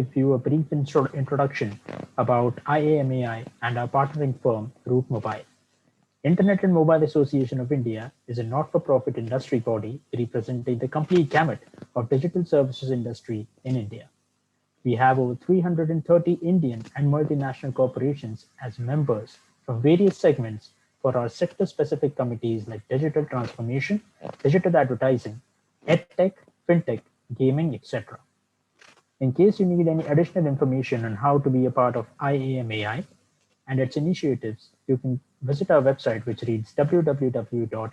give you a brief introduction about IAMAI and our partnering firm, Root Mobile. Internet and Mobile Association of India is a not-for-profit industry body representing the complete gamut of digital services industry in India. We have over 330 Indian and multinational corporations as members from various segments for our sector-specific committees like digital transformation, digital advertising, edtech, fintech, gaming, etc. In case you need any additional information on how to be a part of IAMAI and its initiatives, you can visit our website, which reads www.iamai.in.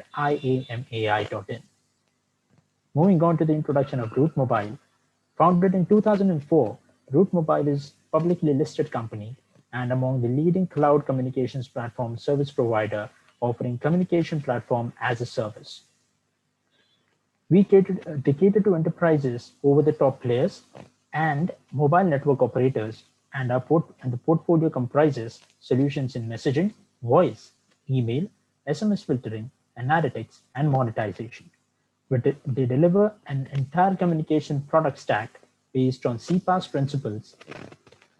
Moving on to the introduction of Root Mobile. Founded in 2004, Root Mobile is a publicly listed company and among the leading cloud communications platform service provider offering communication platform as a service. They cater to enterprises, over-the-top players, and mobile network operators, and the portfolio comprises solutions in messaging, voice, email, SMS filtering, analytics, and monetization. They deliver an entire communication product stack based on CPaaS principles,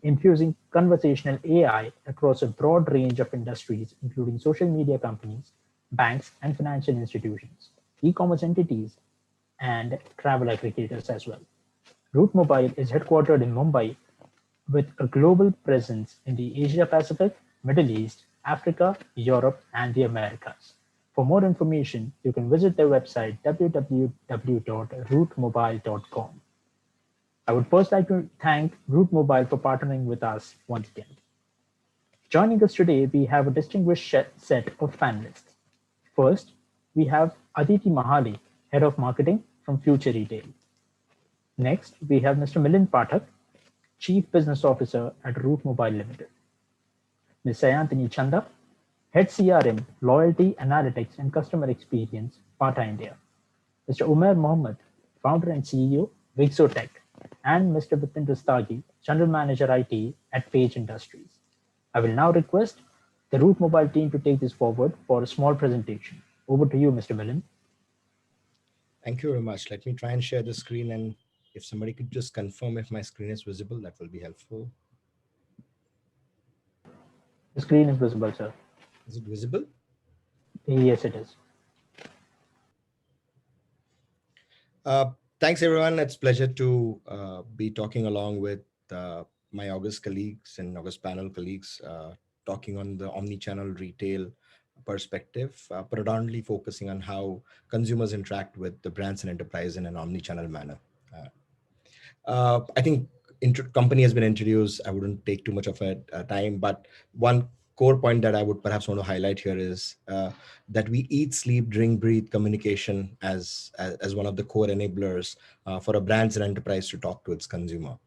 infusing conversational AI across a broad range of industries, including social media companies, banks and financial institutions, e-commerce entities, and travel aggregators as well. Root Mobile is headquartered in Mumbai with a global presence in the Asia Pacific, Middle East, Africa, Europe, and the Americas. For more information, you can visit their website www.rootmobile.com. I would first like to thank Root Mobile for partnering with us once again. Joining us today, we have a distinguished set of panelists. First, we have Aditi Mahali, Head of Marketing from Future Retail. Next, we have Mr. Milind Pathak, Chief Business Officer at Root Mobile Limited. Ms. Sayantini Chanda, Head CRM, Loyalty, Analytics and Customer Experience, Bata India. Mr. Umair Mohammed, Founder and CEO, Vixotech, and Mr. Vipin Rustagi, General Manager IT at Page Industries. I will now request the Root Mobile team to take this forward for a small presentation. Over to you, Mr. Milind. Thank you very much. Let me try and share the screen, and if somebody could just confirm if my screen is visible, that will be helpful. The screen is visible, sir. Is it visible? Yes, it is. Thanks, everyone. It's a pleasure to be talking along with my August colleagues and August panel colleagues, talking on the omni-channel retail perspective, predominantly focusing on how consumers interact with the brands and enterprise in an omni-channel manner. I think company has been introduced. I wouldn't take too much of a time, but one core point that I would perhaps want to highlight here is that we eat, sleep, drink, breathe communication as one of the core enablers for a brands and enterprise to talk to its consumer,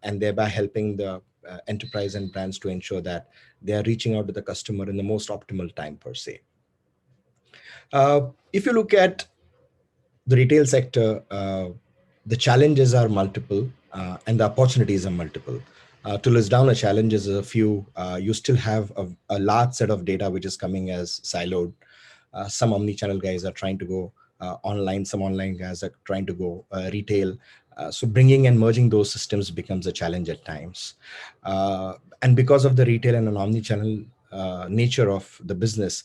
and thereby helping the enterprise and brands to ensure that they are reaching out to the customer in the most optimal time per se. If you look at the retail sector, the challenges are multiple and the opportunities are multiple. To list down the challenges, a few, you still have a large set of data which is coming as siloed. Some omni-channel guys are trying to go online, some online guys are trying to go retail. So bringing and merging those systems becomes a challenge at times. And because of the retail and an omni-channel nature of the business,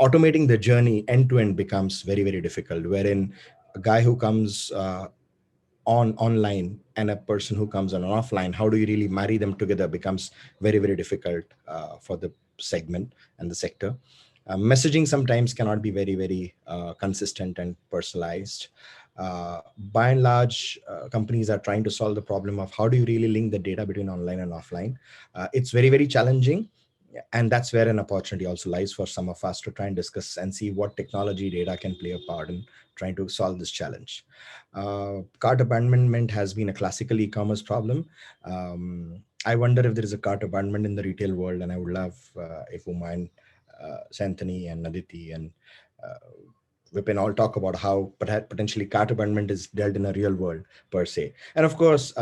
automating the journey end to end becomes very, very difficult, wherein a guy who comes online and a person who comes on offline, how do you really marry them together becomes very, very difficult for the segment and the sector. Messaging sometimes cannot be very, very consistent and personalized. By and large, companies are trying to solve the problem of how do you really link the data between online and offline. It's very, very challenging. And that's where an opportunity also lies for some of us to try and discuss and see what technology data can play a part in trying to solve this challenge. Cart abandonment has been a classical e-commerce problem. I wonder if there is a cart abandonment in the retail world, and I would love if Uman, Santhony and Aditi and Vipin all talk about how potentially cart abandonment is dealt in a real world per se. And of course,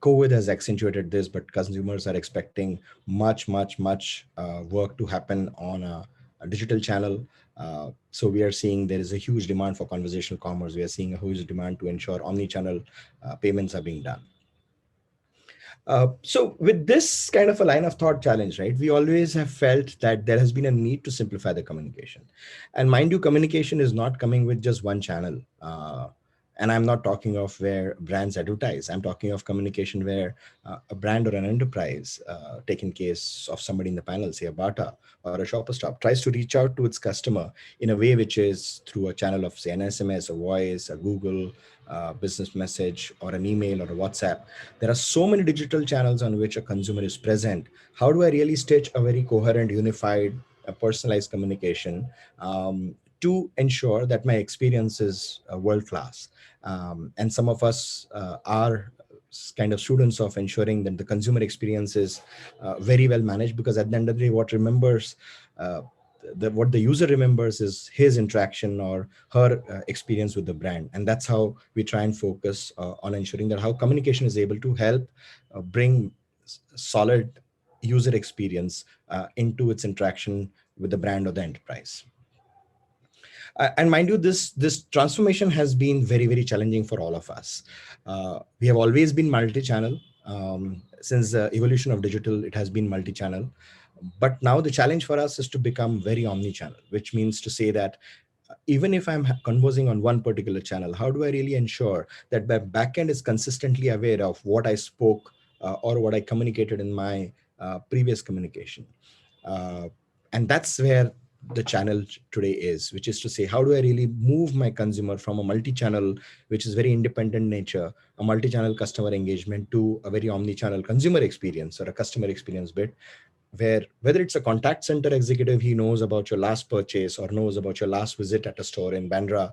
COVID has accentuated this, but consumers are expecting much work to happen on a digital channel. So we are seeing there is a huge demand for conversational commerce. We are seeing a huge demand to ensure omni-channel payments are being done. So with this kind of a line of thought challenge, right, we always have felt that there has been a need to simplify the communication. And mind you, communication is not coming with just one channel. And I'm not talking of where brands advertise. I'm talking of communication where a brand or an enterprise, take in case of somebody in the panel, say a Bata or a Shopper Stop, tries to reach out to its customer in a way which is through a channel of, say, an SMS, a voice, a Google business message, or an email or a WhatsApp. There are so many digital channels on which a consumer is present. How do I really stitch a very coherent, unified, personalized communication to ensure that my experience is world class? And some of us are kind of students of ensuring that the consumer experience is very well managed, because at the end of the day, uh, what the user remembers is his interaction or her experience with the brand. And that's how we try and focus on ensuring that how communication is able to help bring solid user experience into its interaction with the brand or the enterprise. And mind you, this transformation has been very, very challenging for all of us. We have always been multi-channel. Since the evolution of digital, it has been multi-channel. But now the challenge for us is to become very omni-channel, which means to say that even if I'm conversing on one particular channel, how do I really ensure that my backend is consistently aware of what I spoke or what I communicated in my previous communication? Uh, and that's where the channel today is, which is to say, how do I really move my consumer from a multi-channel, which is very independent nature, a multi-channel customer engagement, to a very omni-channel consumer experience or a customer experience bit, where whether it's a contact center executive, he knows about your last purchase or knows about your last visit at a store in Bandra,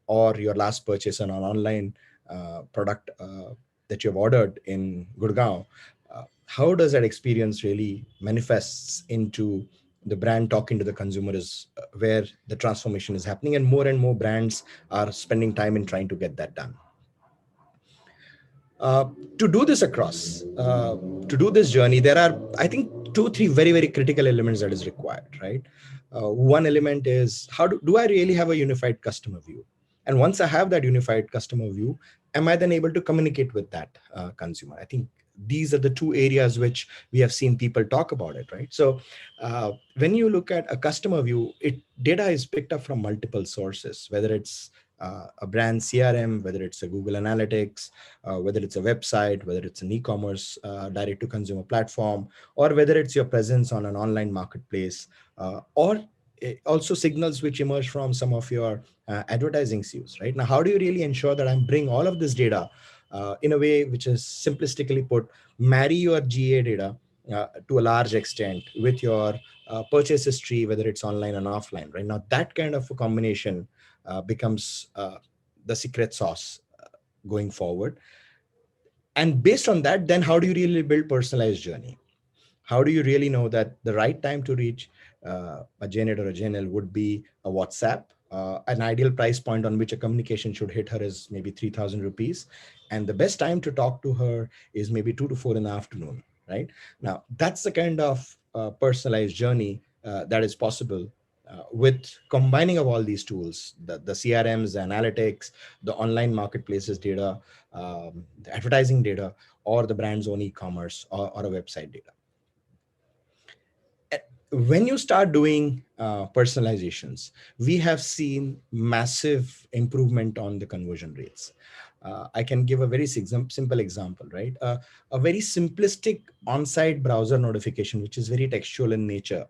or your last purchase on an online product that you've ordered in Gurgaon. How does that experience really manifests into the brand talking to the consumer is where the transformation is happening, and more brands are spending time in trying to get that done. uh, to do this across to do this journey, there are, I think, two three very, very critical elements that is required, right? One element is, how do I really have a unified customer view? And once I have that unified customer view, am I then able to communicate with that consumer? I think these are the two areas which we have seen people talk about it, right? So when you look at a customer view, it data is picked up from multiple sources, whether it's a brand CRM, whether it's a Google Analytics, whether it's a website, whether it's an e-commerce direct to consumer platform, or whether it's your presence on an online marketplace, or also signals which emerge from some of your advertising SEOs, right? Now, how do you really ensure that I'm bring all of this data in a way which is simplistically put, marry your GA data to a large extent with your purchase history, whether it's online and offline, right? Now, that kind of a combination becomes the secret sauce going forward. And based on that, then how do you really build personalized journey? How do you really know that the right time to reach a Janet or a Janelle would be a WhatsApp? An ideal price point on which a communication should hit her is maybe 3,000 rupees. And the best time to talk to her is maybe 2 to 4 in the afternoon, right? Now, that's the kind of personalized journey that is possible with combining of all these tools, the CRMs, the analytics, the online marketplaces data, the advertising data, or the brand's own e-commerce or a website data. When you start doing personalizations, we have seen massive improvement on the conversion rates. I can give a very simple example, right? A very simplistic on-site browser notification, which is very textual in nature.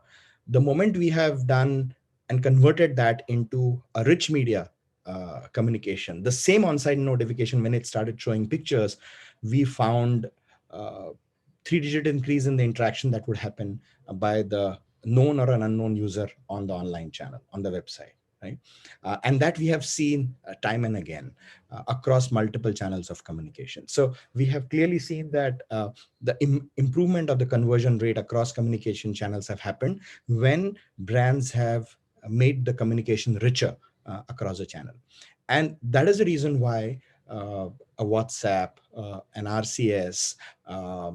The moment we have done and converted that into a rich media communication, the same on-site notification, when it started showing pictures, we found uh, three-digit increase in the interaction that would happen by the known or an unknown user on the online channel, on the website, right? And that we have seen time and again across multiple channels of communication. So we have clearly seen that the improvement of the conversion rate across communication channels have happened when brands have made the communication richer across the channel. And that is the reason why a WhatsApp, an RCS, uh,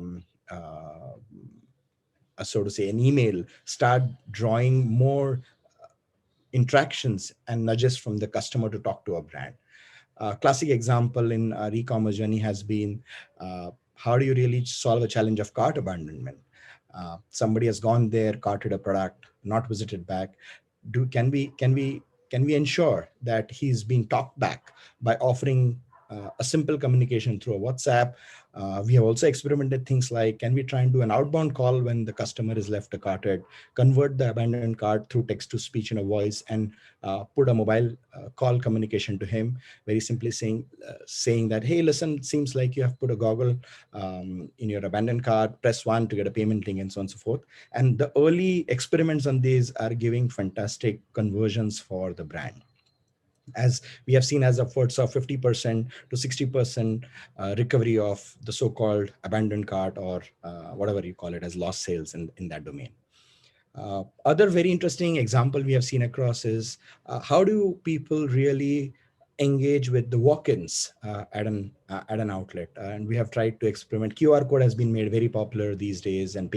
so to say, an email, start drawing more interactions and nudges from the customer to talk to a brand. Classic example in our e-commerce journey has been how do you really solve a challenge of cart abandonment? Somebody has gone there, carted a product, not visited back. Can we ensure that he's being talked back by offering a simple communication through a WhatsApp? We have also experimented things like, can we try and do an outbound call when the customer is left a carted, convert the abandoned cart through text to speech in a voice, and put a mobile call communication to him, very simply saying that, hey, listen, seems like you have put a goggle in your abandoned cart, press 1 to get a payment link, and so on and so forth. And the early experiments on these are giving fantastic conversions for the brand, as we have seen as upwards of 50% to 60% recovery of the so-called abandoned cart, or whatever you call it, as lost sales in that domain. Other very interesting example we have seen across is how do people really engage with the walk-ins at an outlet? And we have tried to experiment. QR code has been made very popular these days, and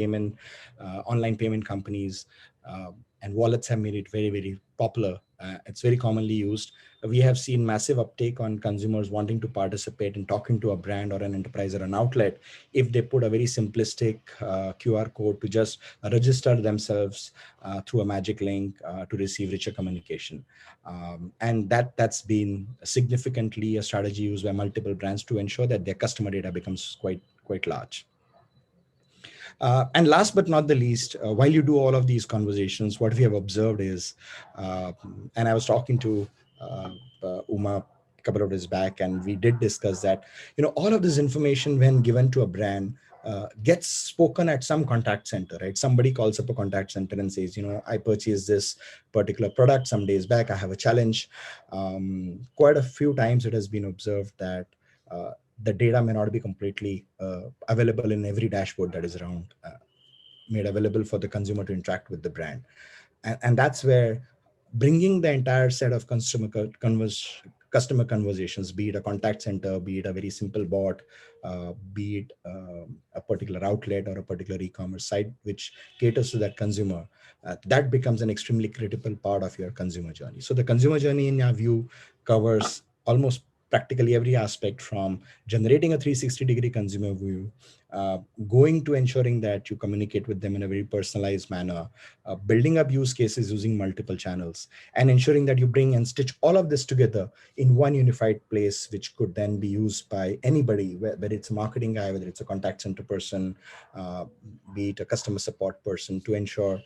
online payment companies and wallets have made it very, very popular. It's very commonly used. We have seen massive uptake on consumers wanting to participate in talking to a brand or an enterprise or an outlet if they put a very simplistic QR code to just register themselves through a magic link to receive richer communication. And that's been significantly a strategy used by multiple brands to ensure that their customer data becomes quite large. And last but not the least, while you do all of these conversations, what we have observed is, and I was talking to Uma a couple of days back, and we did discuss that, all of this information, when given to a brand, gets spoken at some contact center, right? Somebody calls up a contact center and says, I purchased this particular product some days back. I have a challenge. Quite a few times it has been observed that the data may not be completely available in every dashboard that is around, made available for the consumer to interact with the brand. And that's where bringing the entire set of customer conversations, be it a contact center, be it a very simple bot, be it a particular outlet or a particular e-commerce site which caters to that consumer, that becomes an extremely critical part of your consumer journey. So the consumer journey, in our view, covers almost practically every aspect, from generating a 360-degree consumer view, going to ensuring that you communicate with them in a very personalized manner, building up use cases using multiple channels, and ensuring that you bring and stitch all of this together in one unified place, which could then be used by anybody, whether it's a marketing guy, whether it's a contact center person, be it a customer support person, to ensure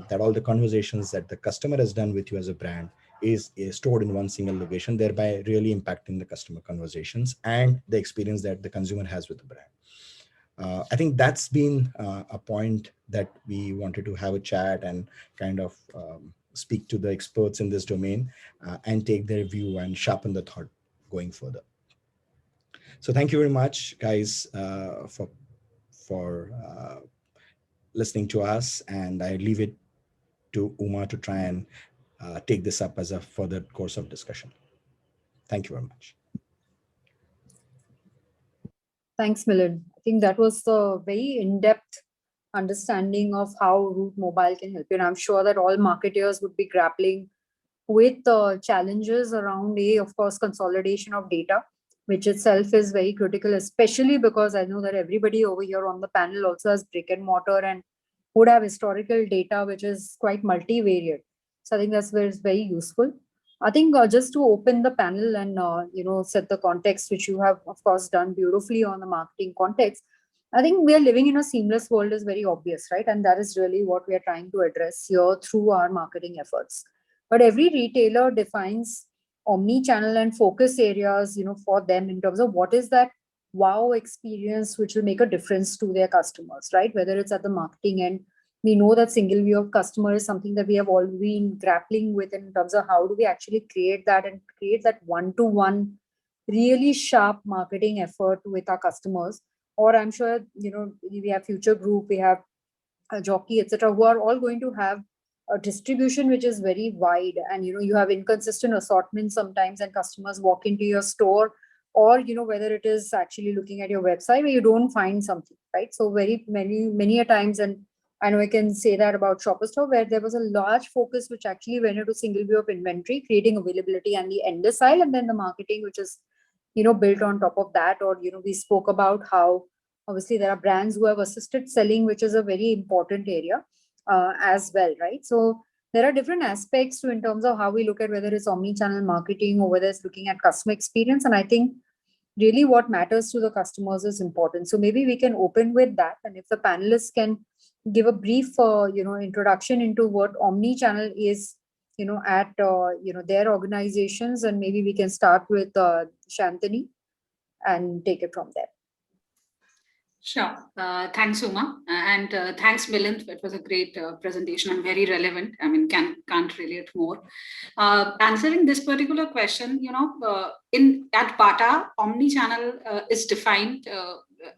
that all the conversations that the customer has done with you as a brand is stored in one single location, thereby really impacting the customer conversations and the experience that the consumer has with the brand. I think that's been a point that we wanted to have a chat and kind of speak to the experts in this domain and take their view and sharpen the thought going further. So thank you very much, guys, for listening to us, and I leave it to Uma to try and take this up as a further course of discussion. Thank you very much. Thanks, Milind. I think that was a very in-depth understanding of how Route Mobile can help you. And I'm sure that all marketers would be grappling with challenges around, of course, consolidation of data, which itself is very critical, especially because I know that everybody over here on the panel also has brick and mortar and would have historical data, which is quite multivariate. So I think that's where it's very useful. I think just to open the panel and set the context, which you have of course done beautifully on the marketing context. I think we are living in a seamless world is very obvious, right? And that is really what we are trying to address here through our marketing efforts. But every retailer defines omni-channel and focus areas, for them in terms of what is that wow experience which will make a difference to their customers, right? Whether it's at the marketing end. We know that single view of customer is something that we have all been grappling with in terms of how do we actually create that and create that one-to-one, really sharp marketing effort with our customers. Or I'm sure, we have Future Group, we have a Jockey, etc., who are all going to have a distribution which is very wide, and you have inconsistent assortment sometimes, and customers walk into your store, or whether it is actually looking at your website where you don't find something, right? So very many a times, and I know I can say that about Shoppers Stop, where there was a large focus which actually went into single view of inventory, creating availability and the endless aisle, and then the marketing which is built on top of that. Or we spoke about how Obviously, there are brands who have assisted selling, which is a very important area as well, right? So there are different aspects to in terms of how we look at whether it's omni-channel marketing or whether it's looking at customer experience. And I think really what matters to the customers is important. So maybe we can open with that. And if the panelists can give a brief, introduction into what omni-channel is, at, their organizations, and maybe we can start with Shantanu and take it from there. Sure. Thanks, Uma. And thanks, Milind. It was a great presentation and very relevant. I mean, can't relate more. Answering this particular question, at Bata, omni-channel is defined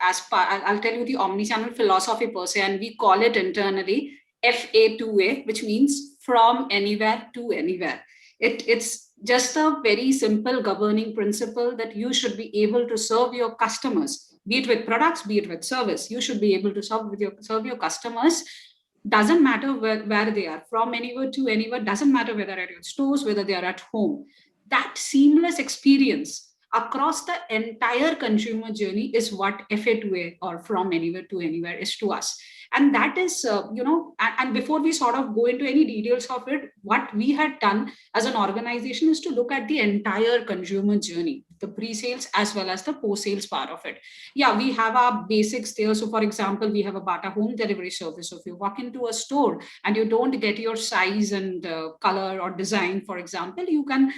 as part, I'll tell you the omni-channel philosophy per se, and we call it internally FA2A, which means from anywhere to anywhere. It's just a very simple governing principle that you should be able to serve your customers, be it with products, be it with service. You should be able to serve your customers. Doesn't matter where they are, from anywhere to anywhere, doesn't matter whether at your stores, whether they are at home. That seamless experience across the entire consumer journey is what FA2A, or from anywhere to anywhere, is to us. And that is, and before we sort of go into any details of it, what we had done as an organization is to look at the entire consumer journey, the pre-sales as well as the post-sales part of it. Yeah, we have our basics there. So for example, we have a Bata home delivery service. So if you walk into a store and you don't get your size and color or design, for example, you can,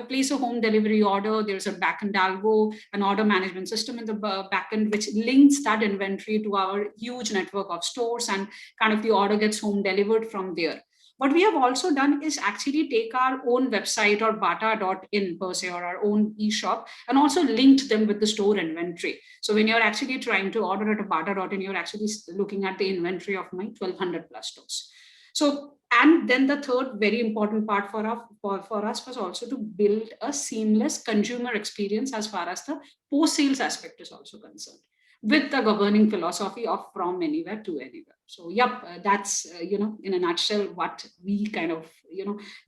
place a home delivery order. There's a backend algo, an order management system in the backend, which links that inventory to our huge network of stores, and kind of the order gets home delivered from there. What we have also done is actually take our own website or bata.in per se, or our own e-shop, and also linked them with the store inventory. So when you're actually trying to order at a bata.in, you're actually looking at the inventory of my 1200 plus stores. So, and then the third very important part for us was also to build a seamless consumer experience as far as the post-sales aspect is also concerned, with the governing philosophy of from anywhere to anywhere. So, that's, in a nutshell, what we kind of,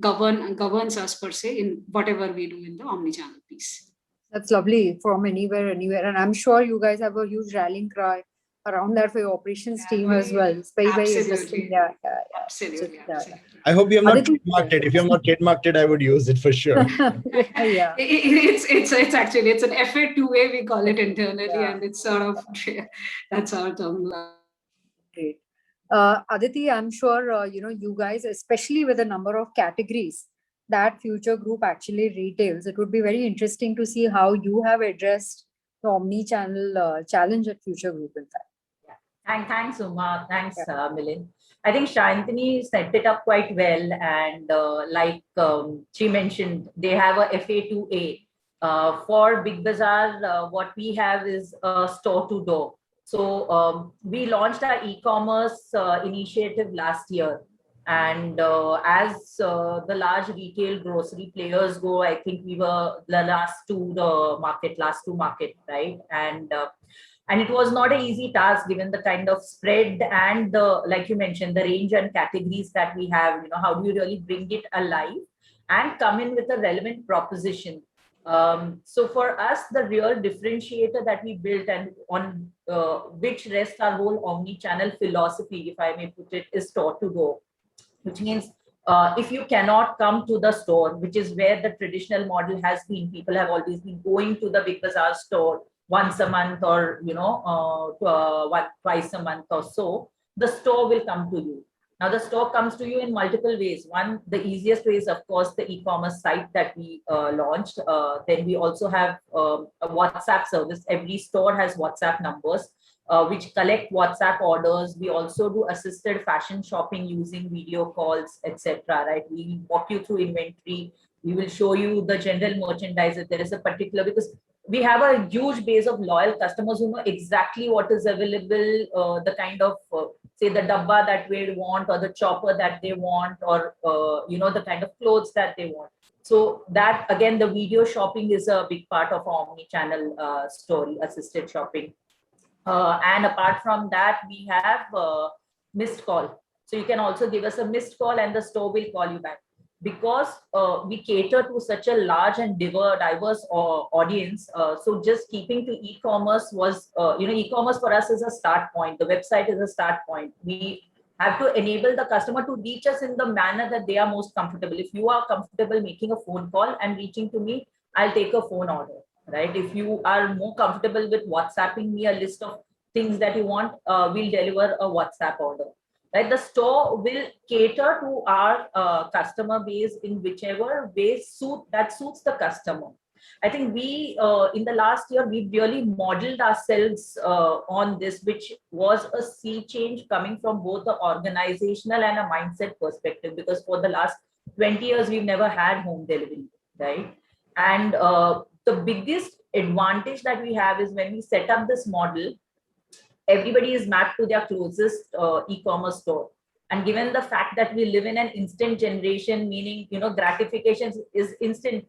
governs us per se in whatever we do in the omni-channel piece. That's lovely, from anywhere. And I'm sure you guys have a huge rallying cry around that for your operations team as well. It's very, very interesting. Yeah. Absolutely. I hope you have not trademarked it. If you have not trademarked it, I would use it for sure. Yeah. It's actually, it's an FA2A, we call it internally, and it's sort of, that's our term. Great. Aditi, I'm sure, you guys, especially with the number of categories that Future Group actually retails, it would be very interesting to see how you have addressed the omni-channel challenge at Future Group, in fact. Thanks, Uma. Thanks, Milind. I think Shantanu set it up quite well. And like she mentioned, they have a FA2A. For Big Bazaar, what we have is a store-to-door. So we launched our e-commerce initiative last year. And as the large retail grocery players go, I think we were the last two market, right? And it was not an easy task given the kind of spread and the, like you mentioned, the range and categories that we have. How do you really bring it alive and come in with a relevant proposition? So for us, the real differentiator that we built, and on which rests our whole omni-channel philosophy, if I may put it, is store-to-door, which means if you cannot come to the store, which is where the traditional model has been, people have always been going to the Big Bazaar store once a month, or twice a month or so, the store will come to you. Now the store comes to you in multiple ways. One, the easiest way is of course the e-commerce site that we launched. Then we also have a WhatsApp service. Every store has WhatsApp numbers which collect WhatsApp orders. We also do assisted fashion shopping using video calls, etc. Right? We walk you through inventory. We will show you the general merchandise if there is a particular, because we have a huge base of loyal customers who know exactly what is available, the kind of, say, the dabba that they want, or the chopper that they want, or, the kind of clothes that they want. So that, again, the video shopping is a big part of our omni-channel story, assisted shopping. And apart from that, we have missed call. So you can also give us a missed call and the store will call you back. because we cater to such a large and diverse audience. So just keeping to e-commerce was, e-commerce for us is a start point. The website is a start point. We have to enable the customer to reach us in the manner that they are most comfortable. If you are comfortable making a phone call and reaching to me, I'll take a phone order, right? If you are more comfortable with WhatsApping me a list of things that you want, we'll deliver a WhatsApp order. Right, the store will cater to our customer base in whichever way suits the customer. I think we, in the last year, we really modeled ourselves on this, which was a sea change coming from both the organizational and a mindset perspective, because for the last 20 years, we've never had home delivery, right? And the biggest advantage that we have is when we set up this model, everybody is mapped to their closest e-commerce store. And given the fact that we live in an instant generation, meaning, gratification is instant.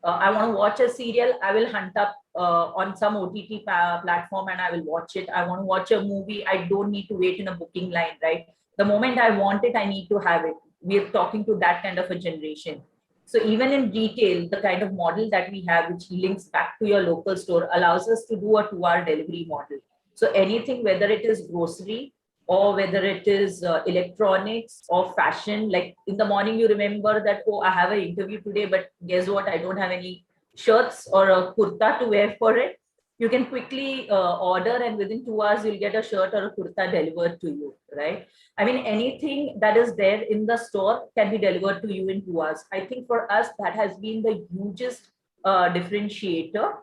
I want to watch a serial, I will hunt up on some OTT platform and I will watch it. I want to watch a movie, I don't need to wait in a booking line, right? The moment I want it, I need to have it. We are talking to that kind of a generation. So even in retail, the kind of model that we have, which links back to your local store, allows us to do a 2-hour delivery model. So anything, whether it is grocery or whether it is electronics or fashion, like in the morning, you remember that, oh, I have an interview today, but guess what? I don't have any shirts or a kurta to wear for it. You can quickly order, and within 2 hours, you'll get a shirt or a kurta delivered to you, right? I mean, anything that is there in the store can be delivered to you in 2 hours. I think for us, that has been the hugest differentiator.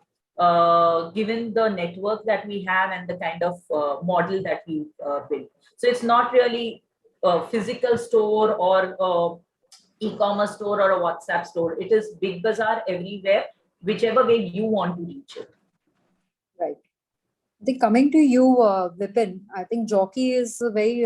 Given the network that we have and the kind of model that we built. So it's not really a physical store or e-commerce store or a WhatsApp store. It is Big Bazaar everywhere, whichever way you want to reach it. Right. I think coming to you, Vipin, I think Jockey is very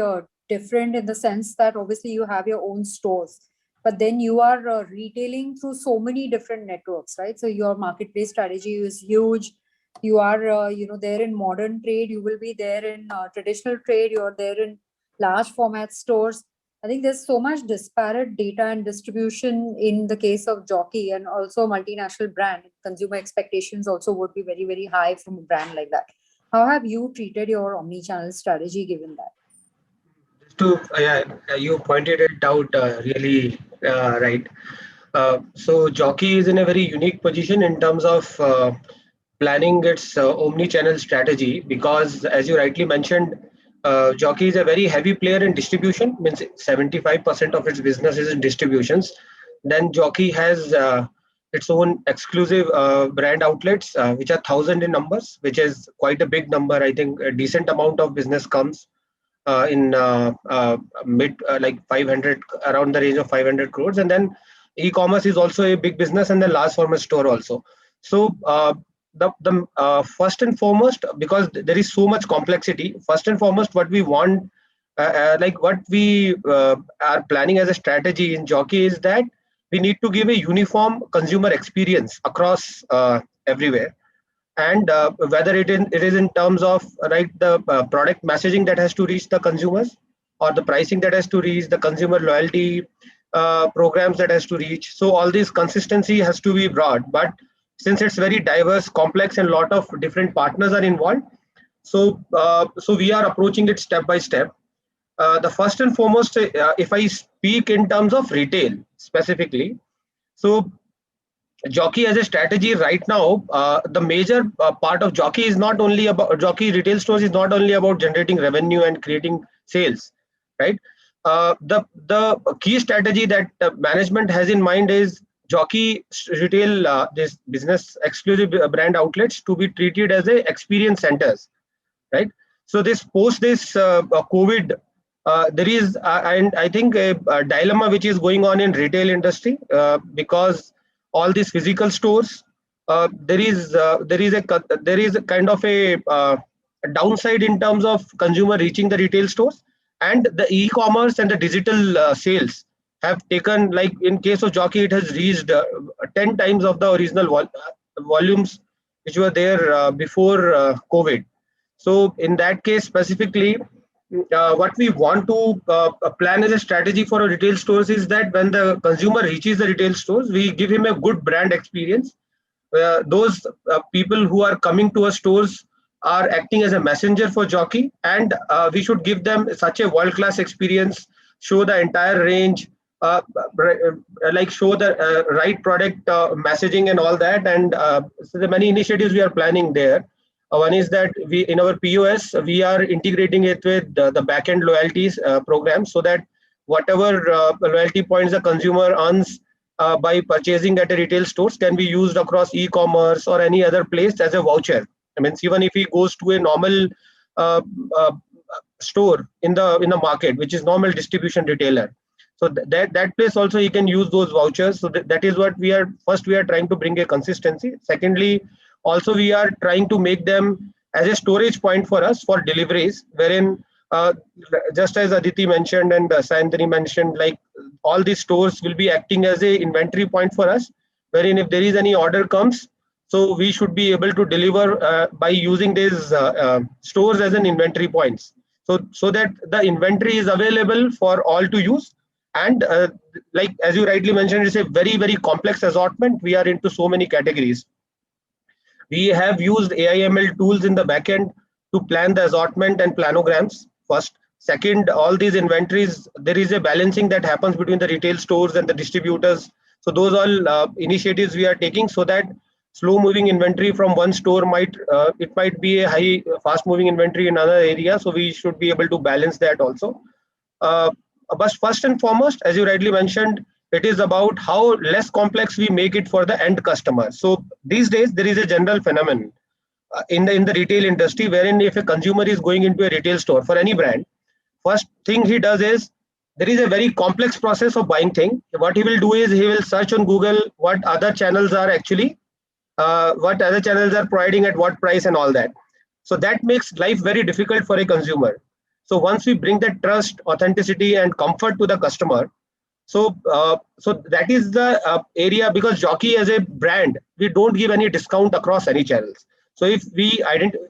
different in the sense that obviously you have your own stores, but then you are retailing through so many different networks, right? So your marketplace strategy is huge. You are, there in modern trade, you will be there in traditional trade, you're there in large format stores. I think there's so much disparate data and distribution in the case of Jockey, and also multinational brand. Consumer expectations also would be very, very high from a brand like that. How have you treated your omni-channel strategy given that? You pointed it out really right. So Jockey is in a very unique position in terms of planning its omni-channel strategy, because as you rightly mentioned, Jockey is a very heavy player in distribution, means 75% of its business is in distributions. Then Jockey has its own exclusive brand outlets, which are 1,000 in numbers, which is quite a big number. I think a decent amount of business comes in mid like 500, around the range of 500 crores. And then e-commerce is also a big business, and then large format store also. So the first and foremost, because there is so much complexity, first and foremost, what we want, like what we are planning as a strategy in Jockey is that we need to give a uniform consumer experience across everywhere. And whether it is in terms of the product messaging that has to reach the consumers, or the pricing that has to reach the consumer, loyalty programs that has to reach. So all this consistency has to be broad. But since it's very diverse, complex, and a lot of different partners are involved, so we are approaching it step by step. The first and foremost, if I speak in terms of retail specifically, so Jockey as a strategy right now, the major part of Jockey is not only about Jockey retail stores, is not only about generating revenue and creating sales, right? The key strategy that management has in mind is Jockey retail, this business exclusive brand outlets to be treated as a experience centers, right? So this post this COVID, there is, and I think a dilemma which is going on in retail industry, because all these physical stores, there is a kind of a downside in terms of consumer reaching the retail stores, and the e-commerce and the digital sales have taken, like in case of Jockey, it has reached 10 times of the original volumes which were there before COVID. So in that case specifically, what we want to plan as a strategy for our retail stores is that when the consumer reaches the retail stores, we give him a good brand experience. Those people who are coming to our stores are acting as a messenger for Jockey, and we should give them such a world-class experience, show the entire range, like show the right product messaging and all that. And so the many initiatives we are planning there. One is that we, in our POS, we are integrating it with the backend loyalties program, so that whatever loyalty points the consumer earns by purchasing at a retail stores can be used across e-commerce or any other place as a voucher. I mean, even if he goes to a normal uh, uh, store in the market, which is normal distribution retailer, so that place also he can use those vouchers. So that is what we are, first we are trying to bring a consistency. Secondly, also we are trying to make them as a storage point for us for deliveries, wherein uh, just as Aditi mentioned and Sayantani mentioned, like all these stores will be acting as a inventory point for us, wherein if there is any order comes, so we should be able to deliver by using these stores as an inventory points. So that the inventory is available for all to use. And like as you rightly mentioned, it's a very complex assortment. We are into so many categories. We have used AIML tools in the backend to plan the assortment and planograms first. Second, all these inventories, there is a balancing that happens between the retail stores and the distributors. So those all initiatives we are taking, so that slow moving inventory from one store might, it might be a high fast moving inventory in another area. So we should be able to balance that also. But first and foremost, as you rightly mentioned, it is about how less complex we make it for the end customer. So these days there is a general phenomenon in the retail industry, wherein if a consumer is going into a retail store for any brand, first thing he does is, there is a very complex process of buying thing. What he will do is he will search on Google what other channels are actually, what other channels are providing at what price and all that. So that makes life very difficult for a consumer. So once we bring that trust, authenticity, and comfort to the customer, so that is the area, because Jockey as a brand, we don't give any discount across any channels. So if we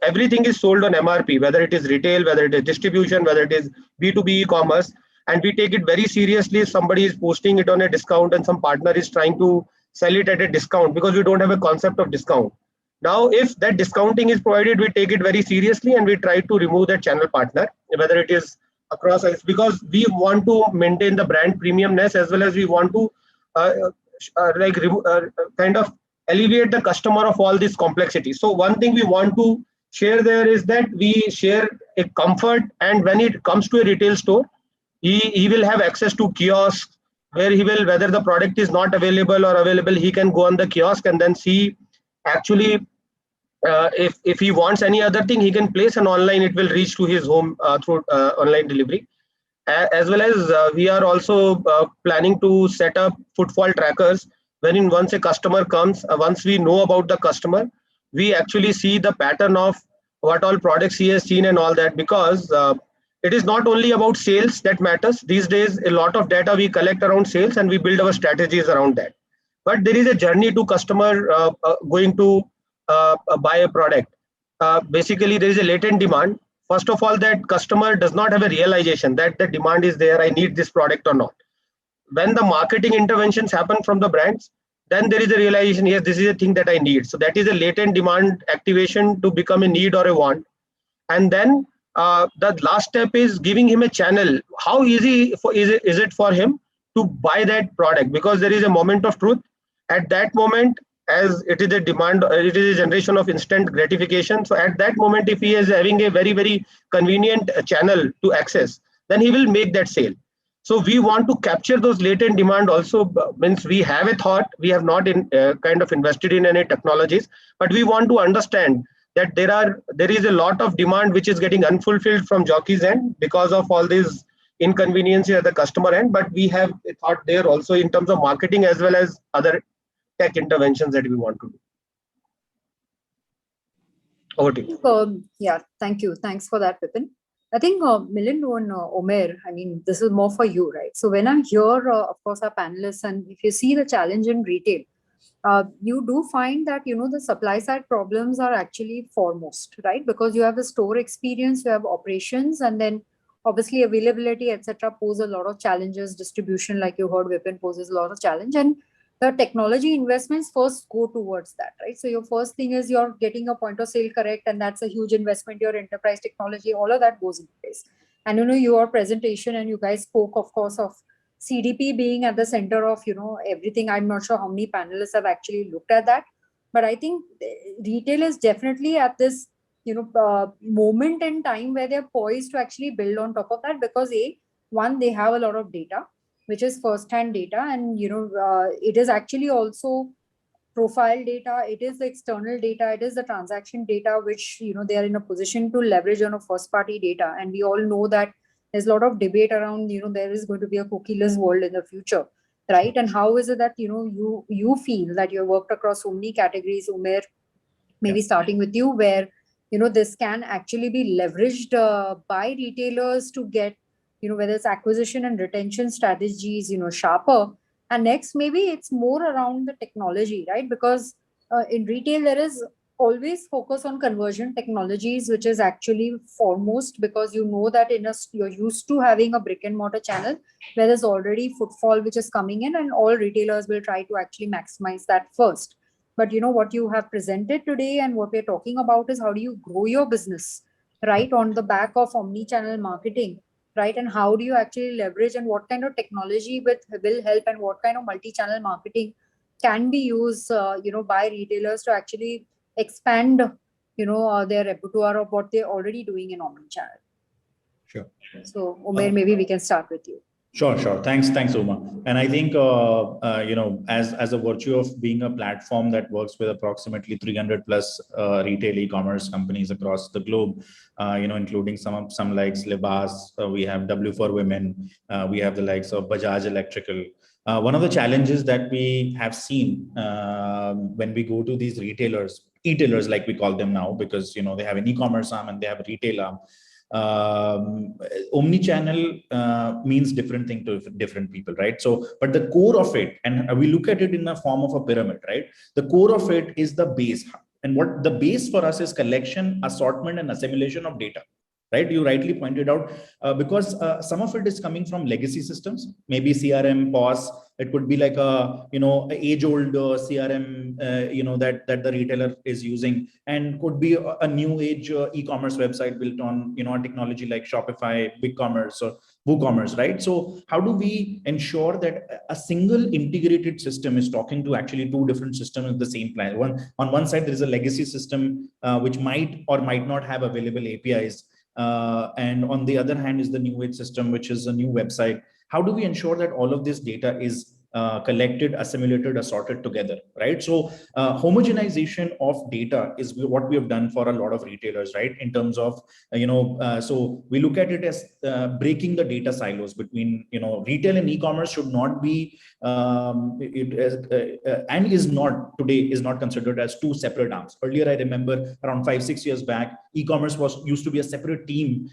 everything is sold on MRP, whether it is retail, whether it is distribution, whether it is B2B e-commerce, and we take it very seriously if somebody is posting it on a discount and some partner is trying to sell it at a discount, because we don't have a concept of discount. Now, if that discounting is provided, we take it very seriously and we try to remove that channel partner, whether it is across us, because we want to maintain the brand premiumness, as well as we want to kind of alleviate the customer of all this complexity. So one thing we want to share there is that we share a comfort, and when it comes to a retail store, he will have access to kiosks where he will, whether the product is not available or available, he can go on the kiosk and then see actually if he wants any other thing, he can place an online, it will reach to his home through online delivery. As well as we are also planning to set up footfall trackers, wherein once a customer comes, once we know about the customer, we actually see the pattern of what all products he has seen and all that, because it is not only about sales that matters. These days, a lot of data we collect around sales and we build our strategies around that. But there is a journey to customer going to buy a product. Basically, there is a latent demand. First of all, that customer does not have a realization that the demand is there, I need this product or not. When the marketing interventions happen from the brands, then there is a realization, yes, this is a thing that I need. So that is a latent demand activation to become a need or a want. And then the last step is giving him a channel. How easy is it for him to buy that product? Because there is a moment of truth. At that moment, as it is a demand, it is a generation of instant gratification. So at that moment, if he is having a very convenient channel to access, then he will make that sale. So we want to capture those latent demand also. Means we have a thought, we have not kind of invested in any technologies, but we want to understand that there is a lot of demand which is getting unfulfilled from Jockey's end because of all these inconveniences at the customer end. But we have a thought there also in terms of marketing as well as other tech interventions that we want to do. Over to you. Yeah, thank you. Thanks for that, Vipin. I think Milind and Omer, I mean, this is more for you, right? So when I'm here, of course, our panelists, and if you see the challenge in retail, you do find that, the supply side problems are actually foremost, right? Because you have the store experience, you have operations, and then obviously availability, etc., pose a lot of challenges. Distribution, like you heard, Vipin, poses a lot of challenge, and the technology investments first go towards that, right? So your first thing is you're getting a point of sale correct, and that's a huge investment. Your enterprise technology, all of that goes into place. And your presentation, and you guys spoke, of course, of CDP being at the center of everything. I'm not sure how many panelists have actually looked at that, but I think retail is definitely at this moment in time where they're poised to actually build on top of that, because one, they have a lot of data, which is first-hand data, and it is actually also profile data, it is the external data, it is the transaction data, which they are in a position to leverage on a first-party data. And we all know that there's a lot of debate around there is going to be a cookieless world in the future, right? And how is it that you feel that you worked across so many categories, Umair, maybe starting with you, where this can actually be leveraged by retailers to get whether it's acquisition and retention strategies sharper. And next, maybe it's more around the technology, right? Because in retail there is always focus on conversion technologies, which is actually foremost, because that you're used to having a brick and mortar channel where there's already footfall which is coming in, and all retailers will try to actually maximize that first. But what you have presented today and what we're talking about is how do you grow your business, right, on the back of omni-channel marketing, right? And how do you actually leverage, and what kind of technology will help, and what kind of multi-channel marketing can be used, by retailers to actually expand, their repertoire of what they're already doing in omni-channel. Sure. So, Umair, maybe we can start with you. Sure. Thanks, Uma. And I think, as a virtue of being a platform that works with approximately 300 plus retail e-commerce companies across the globe, including some likes Libas, we have W4Women, we have the likes of Bajaj Electrical. One of the challenges that we have seen when we go to these e-tailers, like we call them now, because they have an e-commerce arm and they have a retail arm. Omni-channel means different thing to different people, right? So, but the core of it, and we look at it in the form of a pyramid, right? The core of it is the base. And what the base for us is collection, assortment, and assimilation of data, right? You rightly pointed out, because some of it is coming from legacy systems, maybe CRM, POS. It could be like a age-old CRM, that the retailer is using, and could be a new age e-commerce website built on a technology like Shopify, BigCommerce, or WooCommerce, right? So how do we ensure that a single integrated system is talking to actually two different systems at the same plan? On one side, there is a legacy system which might or might not have available APIs. And on the other hand is the new age system, which is a new website. How do we ensure that all of this data is collected, assimilated, assorted together, right? So homogenization of data is what we have done for a lot of retailers, right? In terms of, so we look at it as breaking the data silos between, retail and e-commerce should not be, and is not considered as two separate arms. Earlier, I remember around 5-6 years back, e-commerce used to be a separate team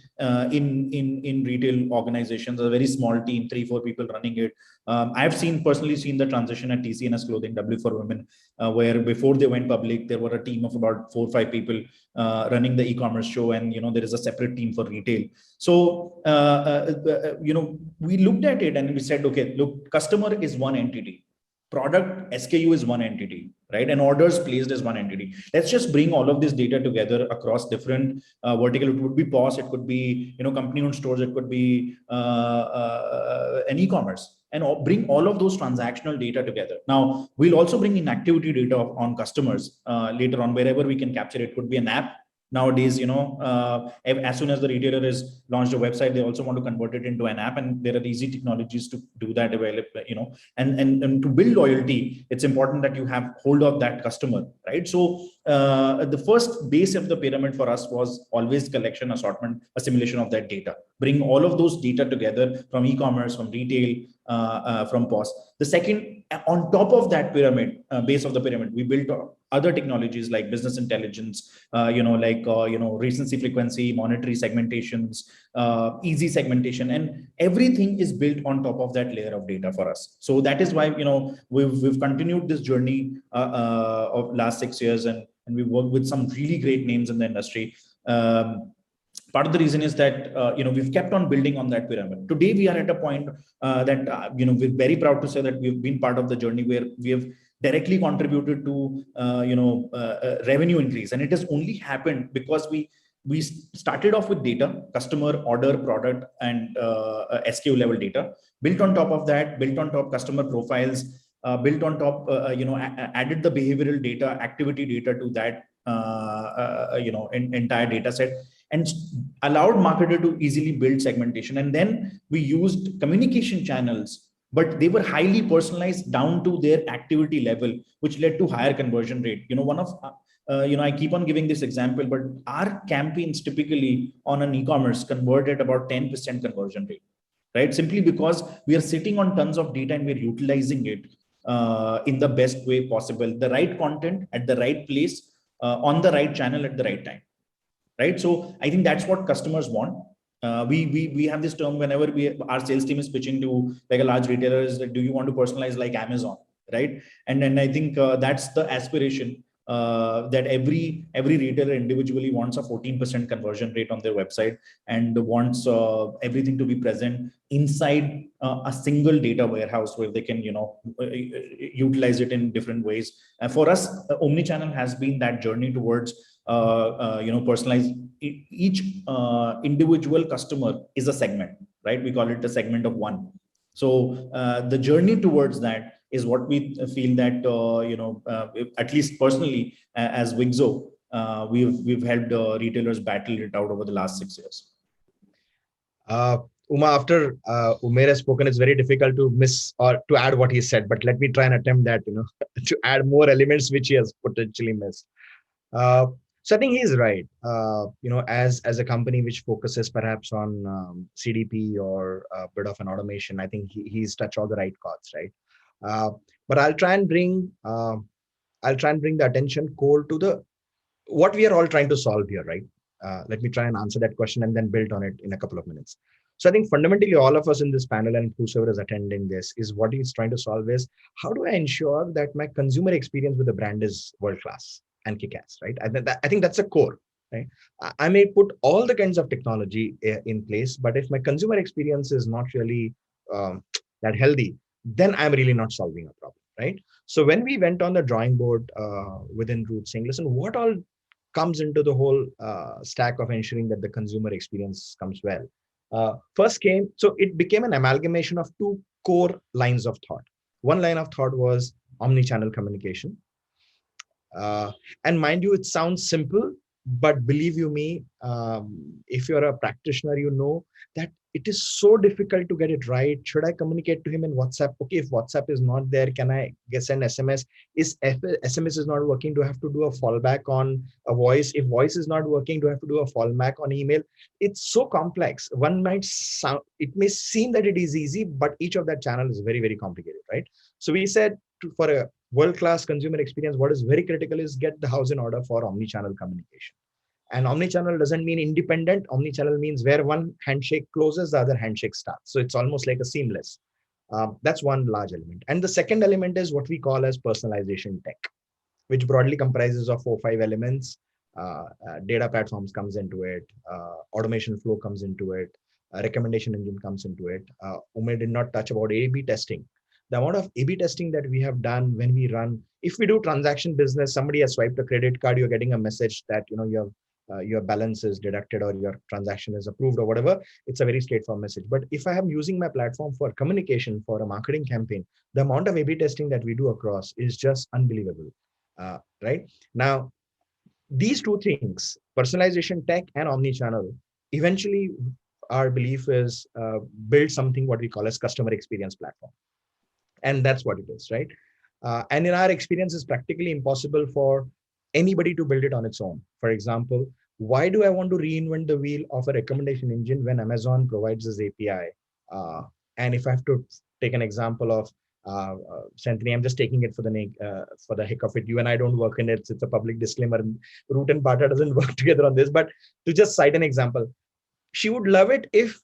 in retail organizations, a very small team, 3-4 people running it. I've personally seen the transition at TCNS Clothing, W4Women, where before they went public, there were a team of about 4-5 people running the e-commerce show, and there is a separate team for retail. So we looked at it and we said, okay, look, customer is one entity, product SKU is one entity, right? And orders placed as one entity. Let's just bring all of this data together across different vertical. It would be POS, it could be company-owned stores, it could be an e-commerce, and bring all of those transactional data together. Now, we'll also bring in activity data on customers later on, wherever we can capture it. Could be an app. Nowadays, as soon as the retailer has launched a website, they also want to convert it into an app, and there are easy technologies to do that available, and to build loyalty, it's important that you have hold of that customer, right? So the first base of the pyramid for us was always collection, assortment, assimilation of that data. Bring all of those data together from e-commerce, from retail, from POS. The second, on top of that pyramid, base of the pyramid, we built other technologies like business intelligence, recency, frequency, monetary segmentations, easy segmentation, and everything is built on top of that layer of data for us. So that is why we've continued this journey of last 6 years, and we work with some really great names in the industry. part of the reason is that we've kept on building on that pyramid. Today we are at a point that we're very proud to say that we've been part of the journey where we have directly contributed to revenue increase, and it has only happened because we started off with data, customer, order, product, and SKU level data. Built on top of that, built on top customer profiles, built on top, added the behavioral data, activity data to that, entire data set, and allowed marketer to easily build segmentation. And then we used communication channels, but they were highly personalized down to their activity level, which led to higher conversion rate. I keep on giving this example, but our campaigns typically on an e-commerce convert at about 10% conversion rate, right? Simply because we are sitting on tons of data and we're utilizing it in the best way possible, the right content at the right place, on the right channel at the right time, right? So I think that's what customers want. We have this term whenever our sales team is pitching to like a large retailer is that, do you want to personalize like Amazon, right? And then I think that's the aspiration that every retailer individually wants a 14% conversion rate on their website and wants everything to be present inside a single data warehouse where they can utilize it in different ways. And for us, omnichannel has been that journey towards personalize. Each individual customer is a segment, right? We call it a segment of one. So the journey towards that is what we feel that at least personally as Wixo, we've helped retailers battle it out over the last 6 years. Uma, after Umair has spoken, it's very difficult to miss or to add what he said, but let me try and attempt that, to add more elements which he has potentially missed. So I think he's right. As a company which focuses perhaps on CDP or a bit of an automation, I think he's touched all the right chords, right? But I'll try and bring the attention core to what we are all trying to solve here, right? Let me try and answer that question and then build on it in a couple of minutes. So I think fundamentally all of us in this panel and whosoever is attending this is what he's trying to solve is, how do I ensure that my consumer experience with the brand is world-class and kick-ass, right? I think that's a core, right? I may put all the kinds of technology in place, but if my consumer experience is not really that healthy, then I'm really not solving a problem, right? So when we went on the drawing board within Root saying, listen, what all comes into the whole stack of ensuring that the consumer experience comes well? So it became an amalgamation of two core lines of thought. One line of thought was omni-channel communication. And mind you, it sounds simple, but believe you me, if you're a practitioner, you know that it is so difficult to get it right. Should I communicate to him in WhatsApp? Okay, if WhatsApp is not there, can I send SMS? If SMS is not working, do I have to do a fallback on a voice? If voice is not working, do I have to do a fallback on email? It's so complex. It may seem that it is easy, but each of that channel is very, very complicated, right? So we said for a world-class consumer experience, what is very critical is get the house in order for omni-channel communication. And omni-channel doesn't mean independent. Omni-channel means where one handshake closes, the other handshake starts. So it's almost like a seamless. That's one large element. And the second element is what we call as personalization tech, which broadly comprises of 4 or 5 elements. Data platforms comes into it. Automation flow comes into it. Recommendation engine comes into it. Umair did not touch about A/B testing. The amount of A/B testing that we have done when we run, if we do transaction business, somebody has swiped a credit card, you're getting a message that your balance is deducted or your transaction is approved or whatever. It's a very straightforward message. But if I am using my platform for communication, for a marketing campaign, the amount of A/B testing that we do across is just unbelievable, right? Now, these two things, personalization tech and omni-channel, eventually our belief is build something what we call as customer experience platform. And that's what it is, right? And in our experience, it's practically impossible for anybody to build it on its own. For example, why do I want to reinvent the wheel of a recommendation engine when Amazon provides this API? And if I have to take an example of Shanthini, I'm just taking it for the heck of it. You and I don't work in it. It's a public disclaimer. Root and Bata doesn't work together on this. But to just cite an example, she would love it if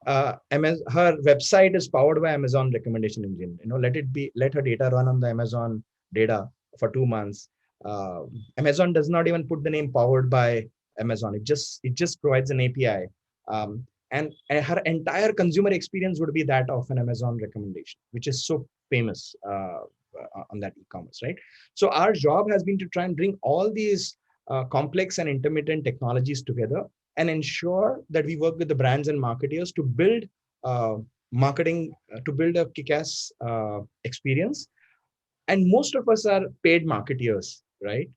her website is powered by Amazon recommendation engine. Let her data run on the Amazon data for 2 months. Amazon does not even put the name powered by Amazon. It just provides an API, and her entire consumer experience would be that of an Amazon recommendation, which is so famous on that e-commerce, right? So our job has been to try and bring all these complex and intermittent technologies together and ensure that we work with the brands and marketers to build marketing, to build a kick-ass experience. And most of us are paid marketeers, right?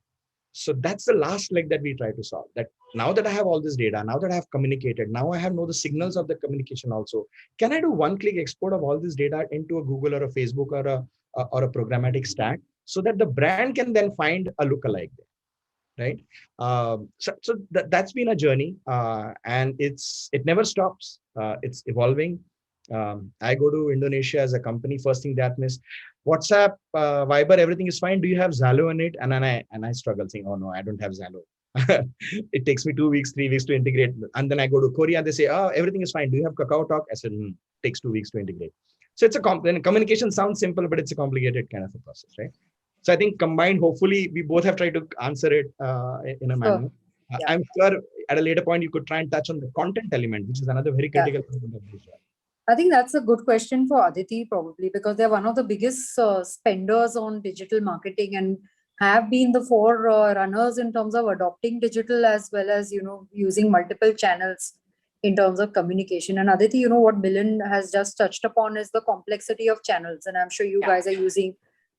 So that's the last leg that we try to solve. That now that I have all this data, now that I have communicated, now I have know the signals of the communication also. Can I do one-click export of all this data into a Google or a Facebook or a programmatic stack so that the brand can then find a lookalike there, right? So that's been a journey, and it never stops. It's evolving. I go to Indonesia as a company. First thing that miss, WhatsApp, Viber, everything is fine. Do you have Zalo in it? And I struggle saying, oh no, I don't have Zalo. It takes me 2 weeks, 3 weeks to integrate. And then I go to Korea. They say, oh, everything is fine. Do you have Kakao Talk? I said, takes 2 weeks to integrate. So it's a communication sounds simple, but it's a complicated kind of a process, right? So I think combined, hopefully, we both have tried to answer it in a manner. Yeah. I'm sure at a later point you could try and touch on the content element, which is another very critical element of this job. I think that's a good question for Aditi, probably, because they're one of the biggest spenders on digital marketing and have been the forerunners in terms of adopting digital as well as, using multiple channels in terms of communication. And Aditi, what Milind has just touched upon is the complexity of channels. And I'm sure you guys are using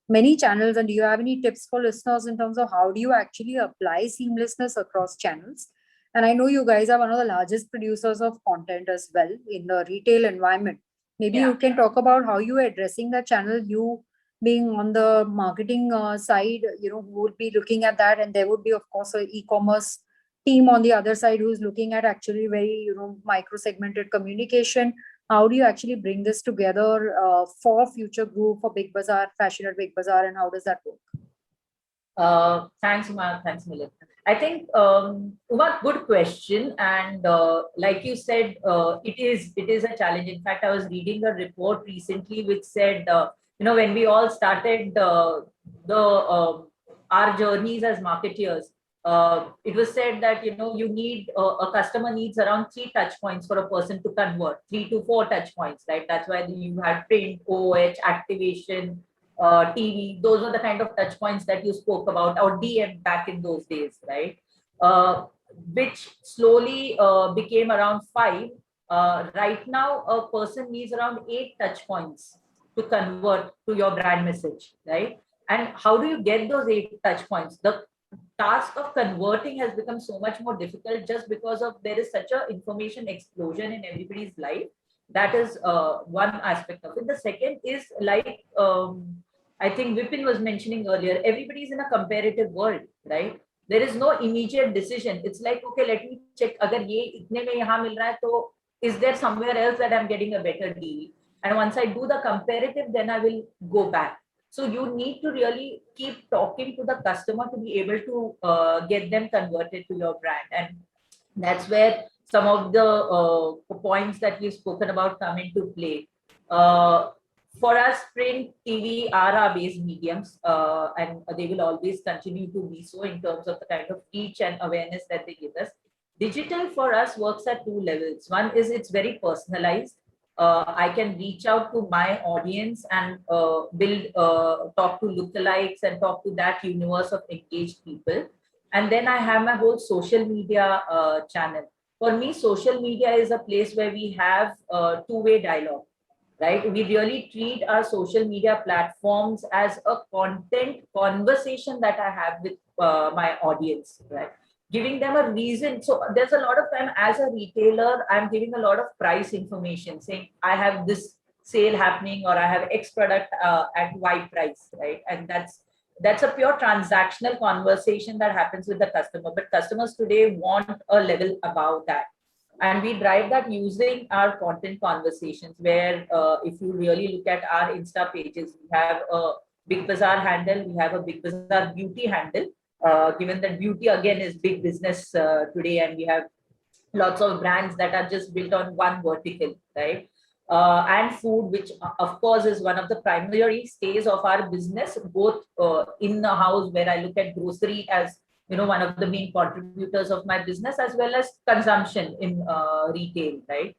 many channels. And do you have any tips for listeners in terms of how do you actually apply seamlessness across channels? And I know you guys are one of the largest producers of content as well in the retail environment. Maybe you can talk about how you are addressing that channel, you being on the marketing side, who would be looking at that. And there would be, of course, an e-commerce team on the other side who's looking at actually very, micro-segmented communication. How do you actually bring this together for Future Group, for Big Bazaar, Fashion at Big Bazaar, and how does that work? Thanks, Uma. Thanks, Milind. I think, Uma, good question. And like you said, it is a challenge. In fact, I was reading a report recently which said, when we all started our journeys as marketeers, it was said that, you need, a customer needs around 3 touch points for a person to convert, 3 to 4 touch points, right? That's why you had print, OOH, activation, TV, those are the kind of touch points that you spoke about, or DM back in those days, right? Which slowly became around 5. Right now, a person needs around 8 touch points to convert to your brand message, right? And how do you get those 8 touch points? The task of converting has become so much more difficult just because of there is such a information explosion in everybody's life. That is one aspect of it. The second is like, I think Vipin was mentioning earlier, everybody's in a comparative world, right? There is no immediate decision. It's like, okay, let me check, agar ye itne mein yahan mil raha hai, to is there somewhere else that I'm getting a better deal? And once I do the comparative, then I will go back. So you need to really keep talking to the customer to be able to get them converted to your brand. And that's where some of the points that we've spoken about come into play. For us, print, TV are our base mediums, and they will always continue to be so in terms of the kind of reach and awareness that they give us. Digital for us works at 2 levels. One is it's very personalized. I can reach out to my audience and talk to lookalikes and talk to that universe of engaged people. And then I have my whole social media channel. For me, social media is a place where we have two-way dialogue, right? We really treat our social media platforms as a content conversation that I have with my audience, right? Giving them a reason. So there's a lot of time as a retailer, I'm giving a lot of price information saying I have this sale happening or I have X product at Y price, right? And that's a pure transactional conversation that happens with the customer. But customers today want a level above that. And we drive that using our content conversations where if you really look at our Insta pages, we have a Big Bazaar handle, we have a Big Bazaar beauty handle. Given that beauty again is big business today, and we have lots of brands that are just built on one vertical, right? And food, which of course is one of the primary stays of our business, both in the house where I look at grocery as one of the main contributors of my business, as well as consumption in retail, right?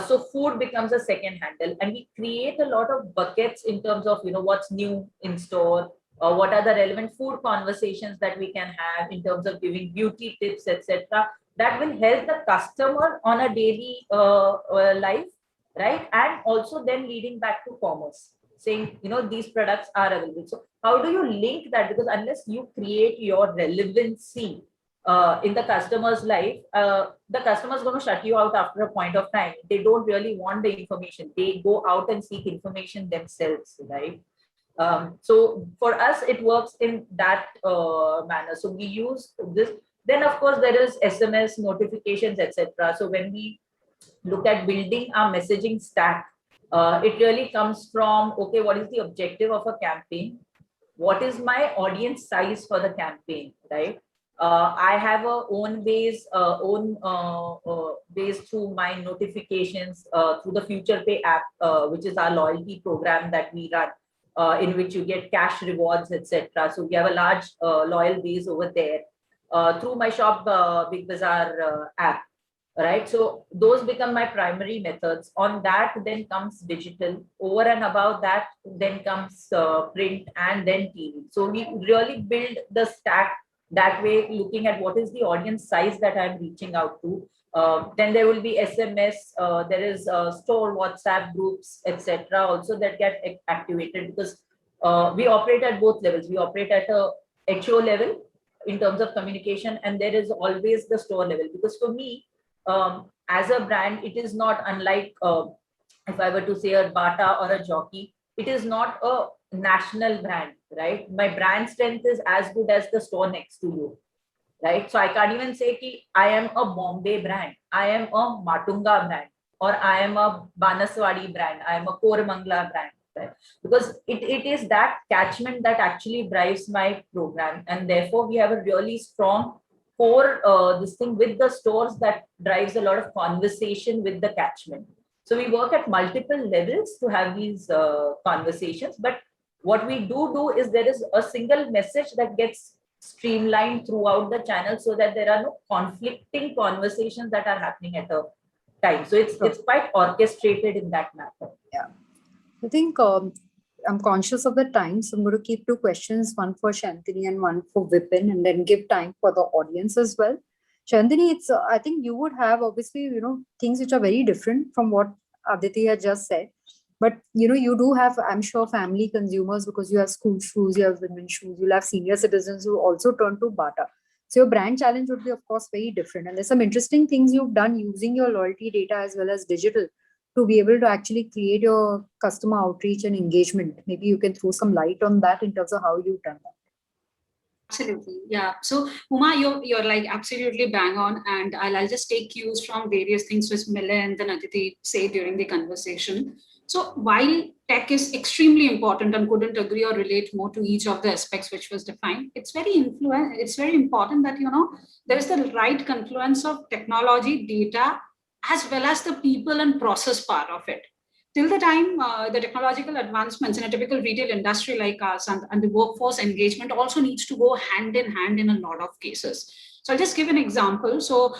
So food becomes a second handle, and we create a lot of buckets in terms of, what's new in store, or what are the relevant food conversations that we can have in terms of giving beauty tips, etc. That will help the customer on a daily life, right? And also then leading back to commerce, saying, these products are available. So how do you link that? Because unless you create your relevancy in the customer's life, the customer is going to shut you out after a point of time. They don't really want the information. They go out and seek information themselves, right? So for us, it works in that manner. So we use this. Then, of course, there is SMS notifications, etc. So when we look at building our messaging stack, it really comes from, okay, what is the objective of a campaign? What is my audience size for the campaign, right? I have a own base through my notifications through the Future Pay app, which is our loyalty program that we run, in which you get cash rewards, etc. So we have a large loyal base over there through my Shop Big Bazaar app. Right, so those become my primary methods. On that then comes digital. Over and above that then comes print and then TV. So we really build the stack that way, looking at what is the audience size that I'm reaching out to. Then there will be SMS, there is store WhatsApp groups, etc. also that get activated, because we operate at both levels. We operate at a HO level in terms of communication, and there is always the store level. Because for me, as a brand, it is not unlike if I were to say a Bata or a Jockey. It is not a national brand, right? My brand strength is as good as the store next to you, right? So I can't even say ki I am a Bombay brand, I am a Matunga brand, or I am a Banaswadi brand, I am a Koramangala brand, right? Because it is that catchment that actually drives my program, and therefore we have a really strong core this thing with the stores that drives a lot of conversation with the catchment. So we work at multiple levels to have these conversations, but what we do is there is a single message that gets streamlined throughout the channel, so that there are no conflicting conversations that are happening at a time. So it's quite orchestrated in that matter. Yeah, I think I'm conscious of the time, so I'm going to keep two questions, one for Shantini and one for Vipin, and then give time for the audience as well. Shantini, it's I think you would have obviously things which are very different from what Aditi had just said, but you do have, I'm sure, family consumers, because you have school shoes, you have women's shoes, you'll have senior citizens who also turn to Bata. So your brand challenge would be, of course, very different. And there's some interesting things you've done using your loyalty data as well as digital to be able to actually create your customer outreach and engagement. Maybe you can throw some light on that in terms of how you've done that. Absolutely. Yeah. So Uma, you're like absolutely bang on. And I'll just take cues from various things which Milind and Aditi say during the conversation. So while tech is extremely important and couldn't agree or relate more to each of the aspects which was defined, it's very important that, there is the right confluence of technology, data, as well as the people and process part of it. Till the time the technological advancements in a typical retail industry like us and the workforce engagement also needs to go hand in hand in a lot of cases. So I'll just give an example. So,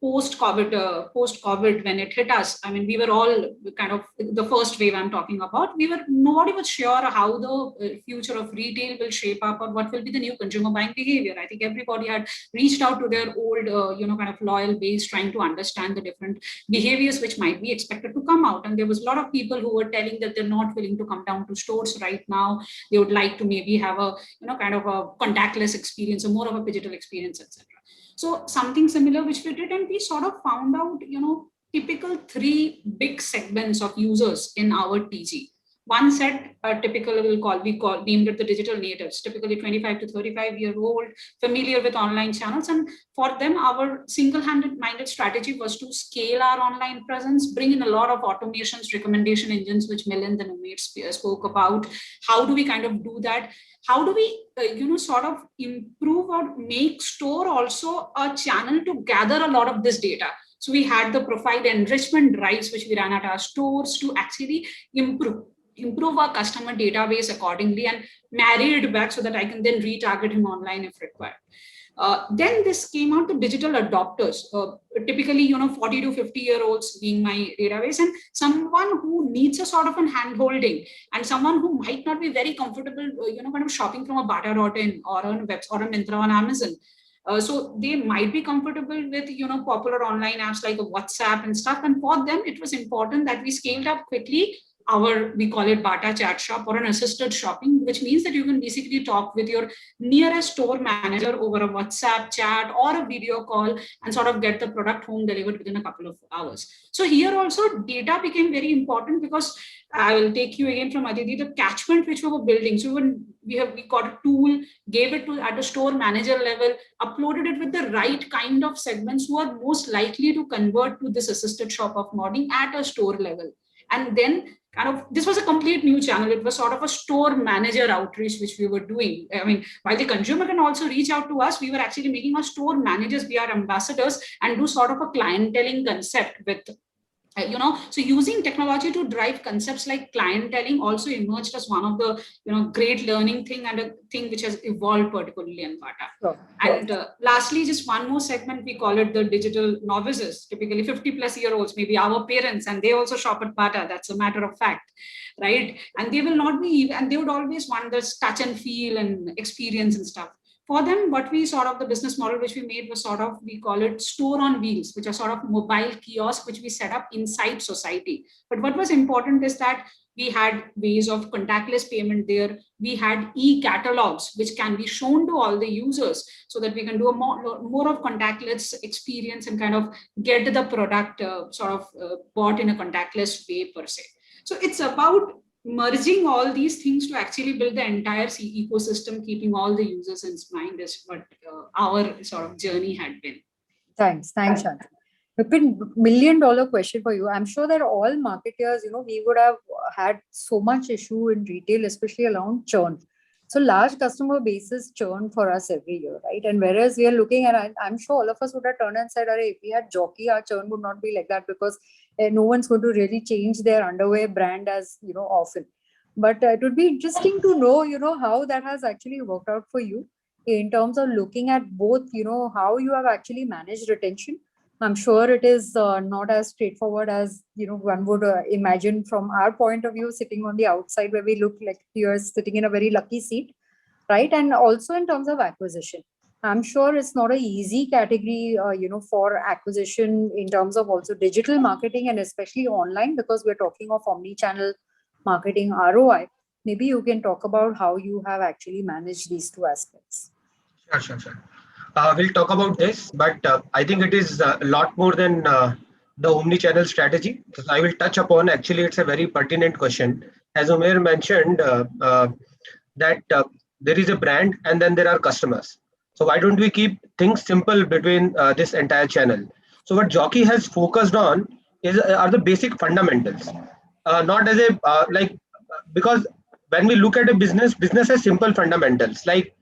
post-COVID, when it hit us, I mean, we were all kind of the first wave I'm talking about. Nobody was sure how the future of retail will shape up or what will be the new consumer buying behavior. I think everybody had reached out to their old, kind of loyal base, trying to understand the different behaviors which might be expected to come out. And there was a lot of people who were telling that they're not willing to come down to stores right now. They would like to maybe have a, kind of a contactless experience or more of a digital experience, etc. So something similar which we did, and we sort of found out, typical 3 big segments of users in our TG. One set, typical, we deemed it the digital natives, typically 25 to 35-year-old, familiar with online channels. And for them, our single-minded strategy was to scale our online presence, bring in a lot of automations, recommendation engines, which Milind and Amit spoke about. How do we kind of do that? How do we, sort of improve or make store also a channel to gather a lot of this data? So we had the profile enrichment drives, which we ran at our stores to actually improve. improve our customer database accordingly and marry it back so that I can then retarget him online if required. Then this came out to digital adopters, typically 40 to 50-year-olds being my database, and someone who needs a sort of an hand-holding, and someone who might not be very comfortable kind of shopping from a Bata.in or a web or a Myntra on Amazon. So they might be comfortable with popular online apps like WhatsApp and stuff, and for them it was important that we scaled up quickly we call it Bata Chat Shop or an assisted shopping, which means that you can basically talk with your nearest store manager over a WhatsApp chat or a video call and sort of get the product home delivered within a couple of hours. So here also data became very important, because I will take you again from Aditi, the catchment which we were building. So when we got a tool, gave it to at a store manager level, uploaded it with the right kind of segments who are most likely to convert to this assisted shop of modding at a store level. And then this was a complete new channel. It was sort of a store manager outreach, which we were doing. I mean, while the consumer can also reach out to us, we were actually making our store managers be our ambassadors and do sort of a clienteling concept with, so using technology to drive concepts like clienteling also emerged as one of the, great learning thing and a thing which has evolved particularly in Bata. Sure. And lastly, just one more segment, we call it the digital novices, typically 50-plus-year-olds, maybe our parents, and they also shop at Bata. That's a matter of fact, right? And they will not be, and they would always want this touch and feel and experience and stuff. For them, the business model which we made was we call it store on wheels, which are sort of mobile kiosk, which we set up inside society. But what was important is that we had ways of contactless payment there. We had e-catalogs, which can be shown to all the users so that we can do a more of contactless experience and kind of get the product bought in a contactless way per se. So it's about merging all these things to actually build the entire ecosystem, keeping all the users in mind is what our sort of journey had been. Thanks, Shantanu. Vipin, $1 million question for you. I'm sure that all marketers, we would have had so much issue in retail, especially around churn. So large customer bases churn for us every year, right? And whereas we are looking at, I'm sure all of us would have turned and said, if we had Jockey, our churn would not be like that, because no one's going to really change their underwear brand as, often. But it would be interesting to know, how that has actually worked out for you in terms of looking at both, how you have actually managed retention. I'm sure it is not as straightforward as, one would imagine from our point of view, sitting on the outside where we look like you're sitting in a very lucky seat, right? And also in terms of acquisition. I'm sure it's not an easy category, for acquisition in terms of also digital marketing and especially online, because we're talking of omni-channel marketing ROI. Maybe you can talk about how you have actually managed these two aspects. Sure. We'll talk about this, but I think it is a lot more than the omni-channel strategy. I will touch upon, actually, it's a very pertinent question. As Umair mentioned, that there is a brand and then there are customers. So why don't we keep things simple between this entire channel? So what Jockey has focused on are the basic fundamentals, not as a because when we look at a business has simple fundamentals, like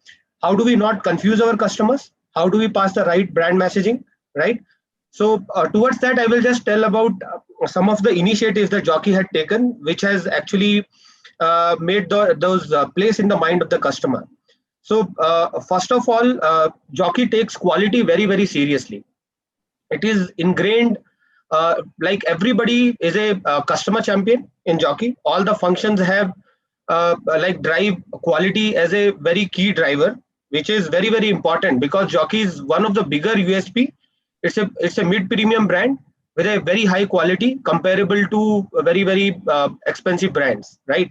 how do we not confuse our customers? How do we pass the right brand messaging, right? So towards that, I will just tell about some of the initiatives that Jockey had taken, which has actually made those place in the mind of the customer. So first of all, Jockey takes quality very, very seriously. It is ingrained, like everybody is a customer champion in Jockey. All the functions have drive quality as a very key driver, which is very, very important, because Jockey is one of the bigger USP. It's a mid-premium brand with a very high quality comparable to very, very expensive brands, right?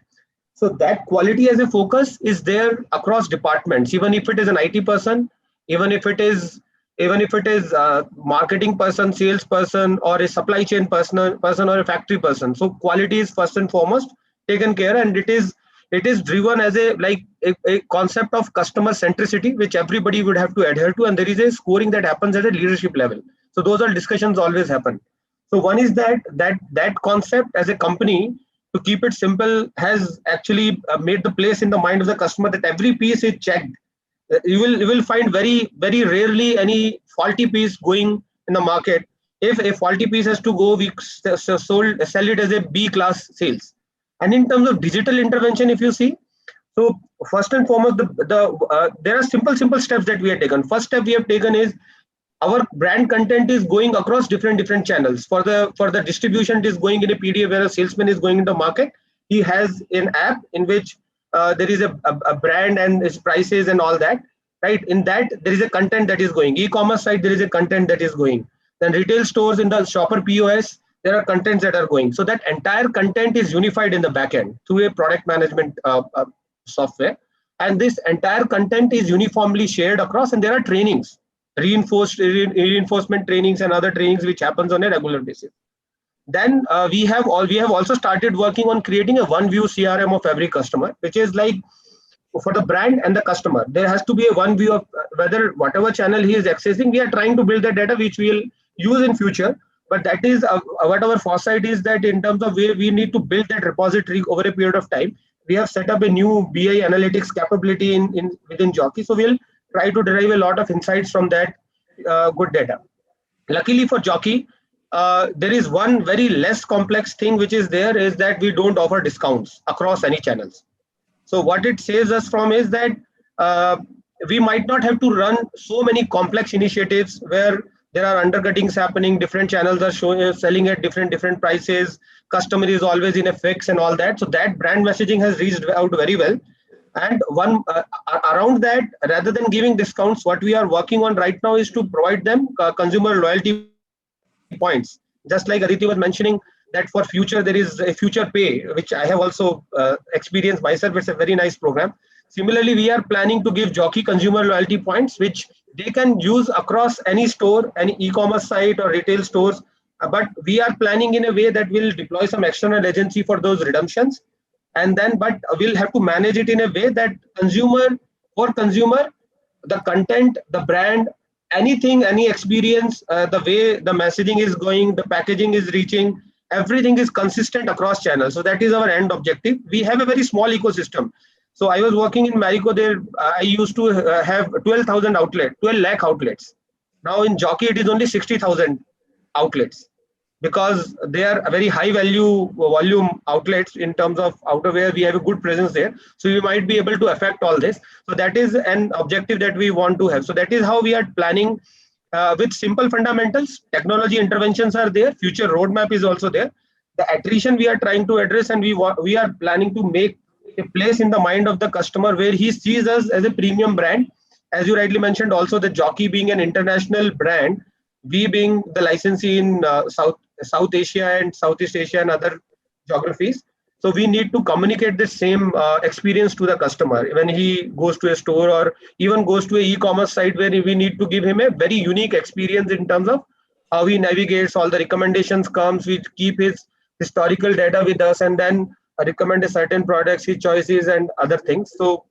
So that quality as a focus is there across departments, even if it is an IT person, even if it is marketing person, sales person, or a supply chain person or a factory person. So quality is first and foremost taken care, and it is driven as a concept of customer centricity, which everybody would have to adhere to, and there is a scoring that happens at a leadership level. So those are discussions always happen. So one is that concept as a company, to keep it simple, has actually made the place in the mind of the customer that every piece is checked. You will find very, very rarely any faulty piece going in the market. If a faulty piece has to go, we sell it as a B class sales. And in terms of digital intervention, if you see, so first and foremost, there are simple steps that we have taken. First step we have taken is our brand content is going across different channels. For the distribution, it is going in a PDF where a salesman is going in the market. He has an app in which there is a brand and its prices and all that, right? In that there is a content that is going. E-commerce side, there is a content that is going. Then retail stores, in the shopper POS, there are contents that are going. So that entire content is unified in the backend through a product management software. And this entire content is uniformly shared across, and there are trainings, reinforcement trainings and other trainings which happens on a regular basis. Then we have also started working on creating a one view CRM of every customer, which is like for the brand and the customer. There has to be a one view of whether whatever channel he is accessing. We are trying to build the data which we will use in future. But that is what our foresight is, that in terms of where we need to build that repository over a period of time. We have set up a new BI analytics capability within Jockey. So we'll try to derive a lot of insights from that good data. Luckily for Jockey, there is one very less complex thing which is there, is that we don't offer discounts across any channels. So what it saves us from is that we might not have to run so many complex initiatives where there are undercuttings happening, different channels are selling at different prices, customer is always in a fix and all that. So that brand messaging has reached out very well. And one around that, rather than giving discounts, what we are working on right now is to provide them consumer loyalty points. Just like Aditi was mentioning, that for future there is a future pay, which I have also experienced myself. It's a very nice program. Similarly, we are planning to give Jockey consumer loyalty points, which they can use across any store, any e-commerce site or retail stores. But we are planning in a way that we'll deploy some external agency for those redemptions. And then, but we'll have to manage it in a way that for consumer, the content, the brand, anything, any experience, the way the messaging is going, the packaging is reaching, everything is consistent across channels. So that is our end objective. We have a very small ecosystem. So I was working in Marico there. I used to have 12 lakh outlets. Now in Jockey, it is only 60,000 outlets, because they are a very high volume outlets in terms of outerwear. We have a good presence there. So we might be able to affect all this. So that is an objective that we want to have. So that is how we are planning with simple fundamentals. Technology interventions are there. Future roadmap is also there. The attrition we are trying to address, and we are planning to make a place in the mind of the customer where he sees us as a premium brand. As you rightly mentioned, also the Jockey being an international brand, we being the licensee in South Asia and Southeast Asia and other geographies. So we need to communicate the same experience to the customer when he goes to a store or even goes to an e-commerce site, where we need to give him a very unique experience in terms of how he navigates, all the recommendations comes, we keep his historical data with us, and then recommend a certain products, his choices and other things. So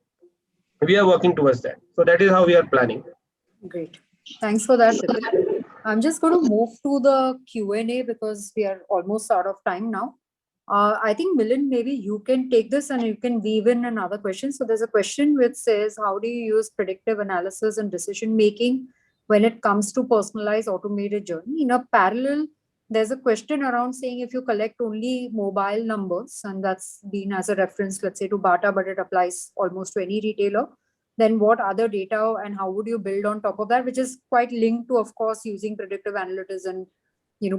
we are working towards that. So that is how we are planning. Great. Thanks for that. I'm just going to move to the Q&A because we are almost out of time now. I think Milind, maybe you can take this and you can weave in another question. So there's a question which says, how do you use predictive analysis and decision making when it comes to personalized automated journey? In a parallel, there's a question around saying, if you collect only mobile numbers, and that's been as a reference, let's say to Bata, but it applies almost to any retailer, then what other data and how would you build on top of that, which is quite linked to, of course, using predictive analytics and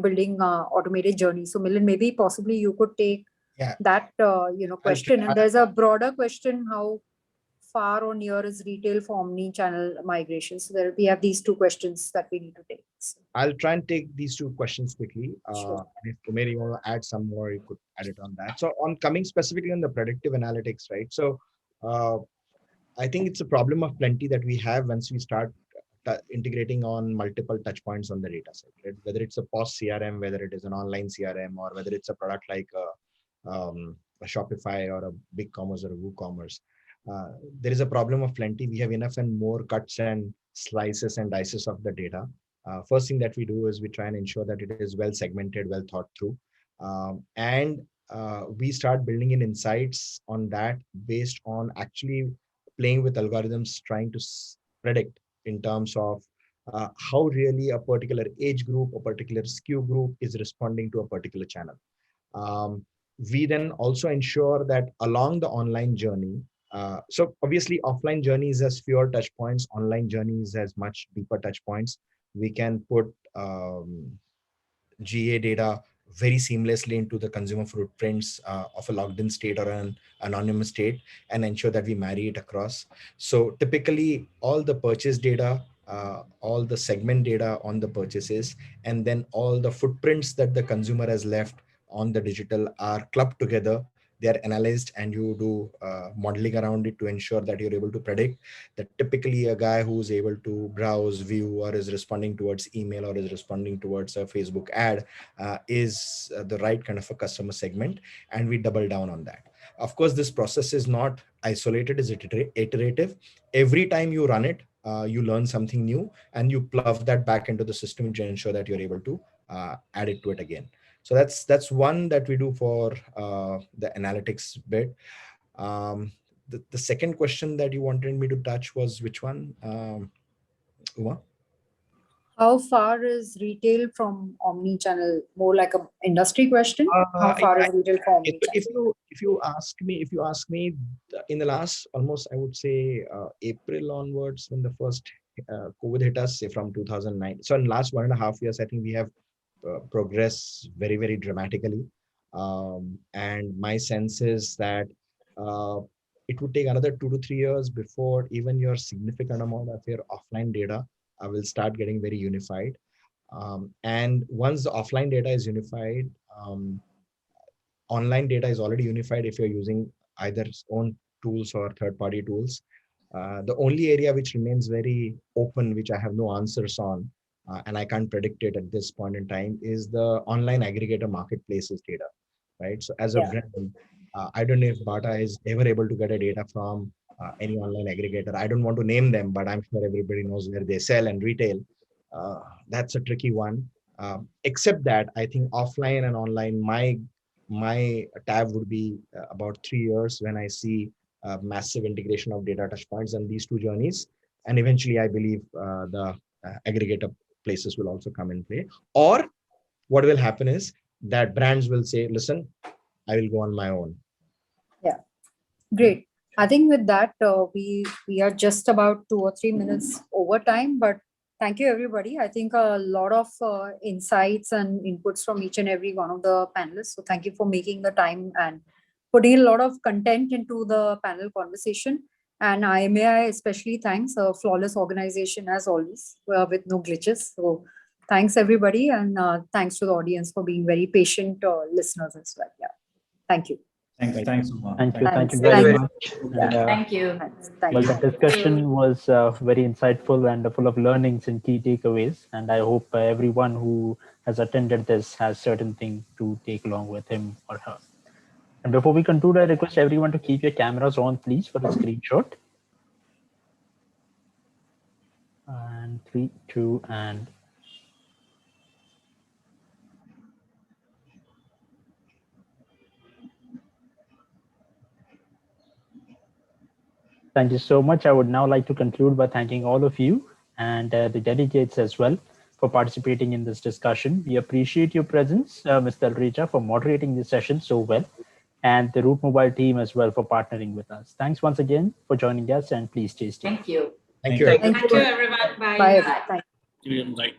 building automated journeys. So Milind, maybe possibly you could take that question. And there's a broader question: how far or near is retail for omni-channel migration? So there we have these two questions that we need to take. So I'll try and take these two questions quickly. Sure. If Umair, you want to add some more, you could add it on that. So on coming specifically on the predictive analytics, right? So I think it's a problem of plenty that we have once we start integrating on multiple touch points on the data set, right? Whether it's a POS CRM, whether it is an online CRM, or whether it's a product like a Shopify or a BigCommerce or a WooCommerce. There is a problem of plenty. We have enough and more cuts and slices and dices of the data. First thing that we do is we try and ensure that it is well segmented, well thought through. And we start building in insights on that based on actually playing with algorithms, trying to predict in terms of how really a particular age group, a particular SKU group is responding to a particular channel. we then also ensure that along the online journey, so obviously offline journeys has fewer touch points, online journeys has much deeper touch points. We can put GA data very seamlessly into the consumer footprints of a logged in state or an anonymous state, and ensure that we marry it across. So typically all the purchase data, all the segment data on the purchases, and then all the footprints that the consumer has left on the digital are clubbed together. They are analyzed, and you do modeling around it to ensure that you're able to predict that typically a guy who's able to browse, view, or is responding towards email, or is responding towards a Facebook ad is the right kind of a customer segment, and we double down on that. Of course, this process is not isolated, it's iterative. Every time you run it, you learn something new, and you plug that back into the system to ensure that you're able to add it to it again. So that's one that we do for the analytics bit. The second question that you wanted me to touch was which one, Uma? How far is retail from omni-channel? More like a industry question. How far is retail from omni-channel? If you ask me, in the last almost, I would say April onwards, when the first COVID hit us, say from 2009. So in the last 1.5 years, I think we have progressed very, very dramatically. And my sense is that it would take another 2 to 3 years before even your significant amount of your offline data will start getting very unified. And once the offline data is unified, online data is already unified if you're using either own tools or third-party tools. The only area which remains very open, which I have no answers on, and I can't predict it at this point in time, is the online aggregator marketplaces data, right? So as a brand, I don't know if Bata is ever able to get a data from any online aggregator. I don't want to name them, but I'm sure everybody knows where they sell and retail. That's a tricky one. Except that I think offline and online, my tab would be about 3 years when I see massive integration of data touchpoints and these two journeys. And eventually, I believe the aggregator places will also come in play. Or what will happen is that brands will say, listen, I will go on my own. Yeah, great. I think with that, we are just about 2 or 3 minutes over time, but thank you, everybody. I think a lot of insights and inputs from each and every one of the panelists. So thank you for making the time and putting a lot of content into the panel conversation. And I especially thanks a flawless organization as always, with no glitches. So thanks everybody, and thanks to the audience for being very patient listeners as well. Yeah, thank you. Thanks, Uma. Thank you Thanks. very much. Yeah. And, Thank you. Thank well, you. the discussion was very insightful and full of learnings and key takeaways. And I hope everyone who has attended this has certain things to take along with him or her. And before we conclude, I request everyone to keep your cameras on, please, for the screenshot. And 3, 2, and thank you so much. I would now like to conclude by thanking all of you and the delegates as well for participating in this discussion. We appreciate your presence, Mr. Alreja, for moderating this session so well, and the Root Mobile team as well for partnering with us. Thanks once again for joining us, and please stay safe. Thank you. Thank you. Thank Thank you, everyone. Bye. Bye. Thank you. Like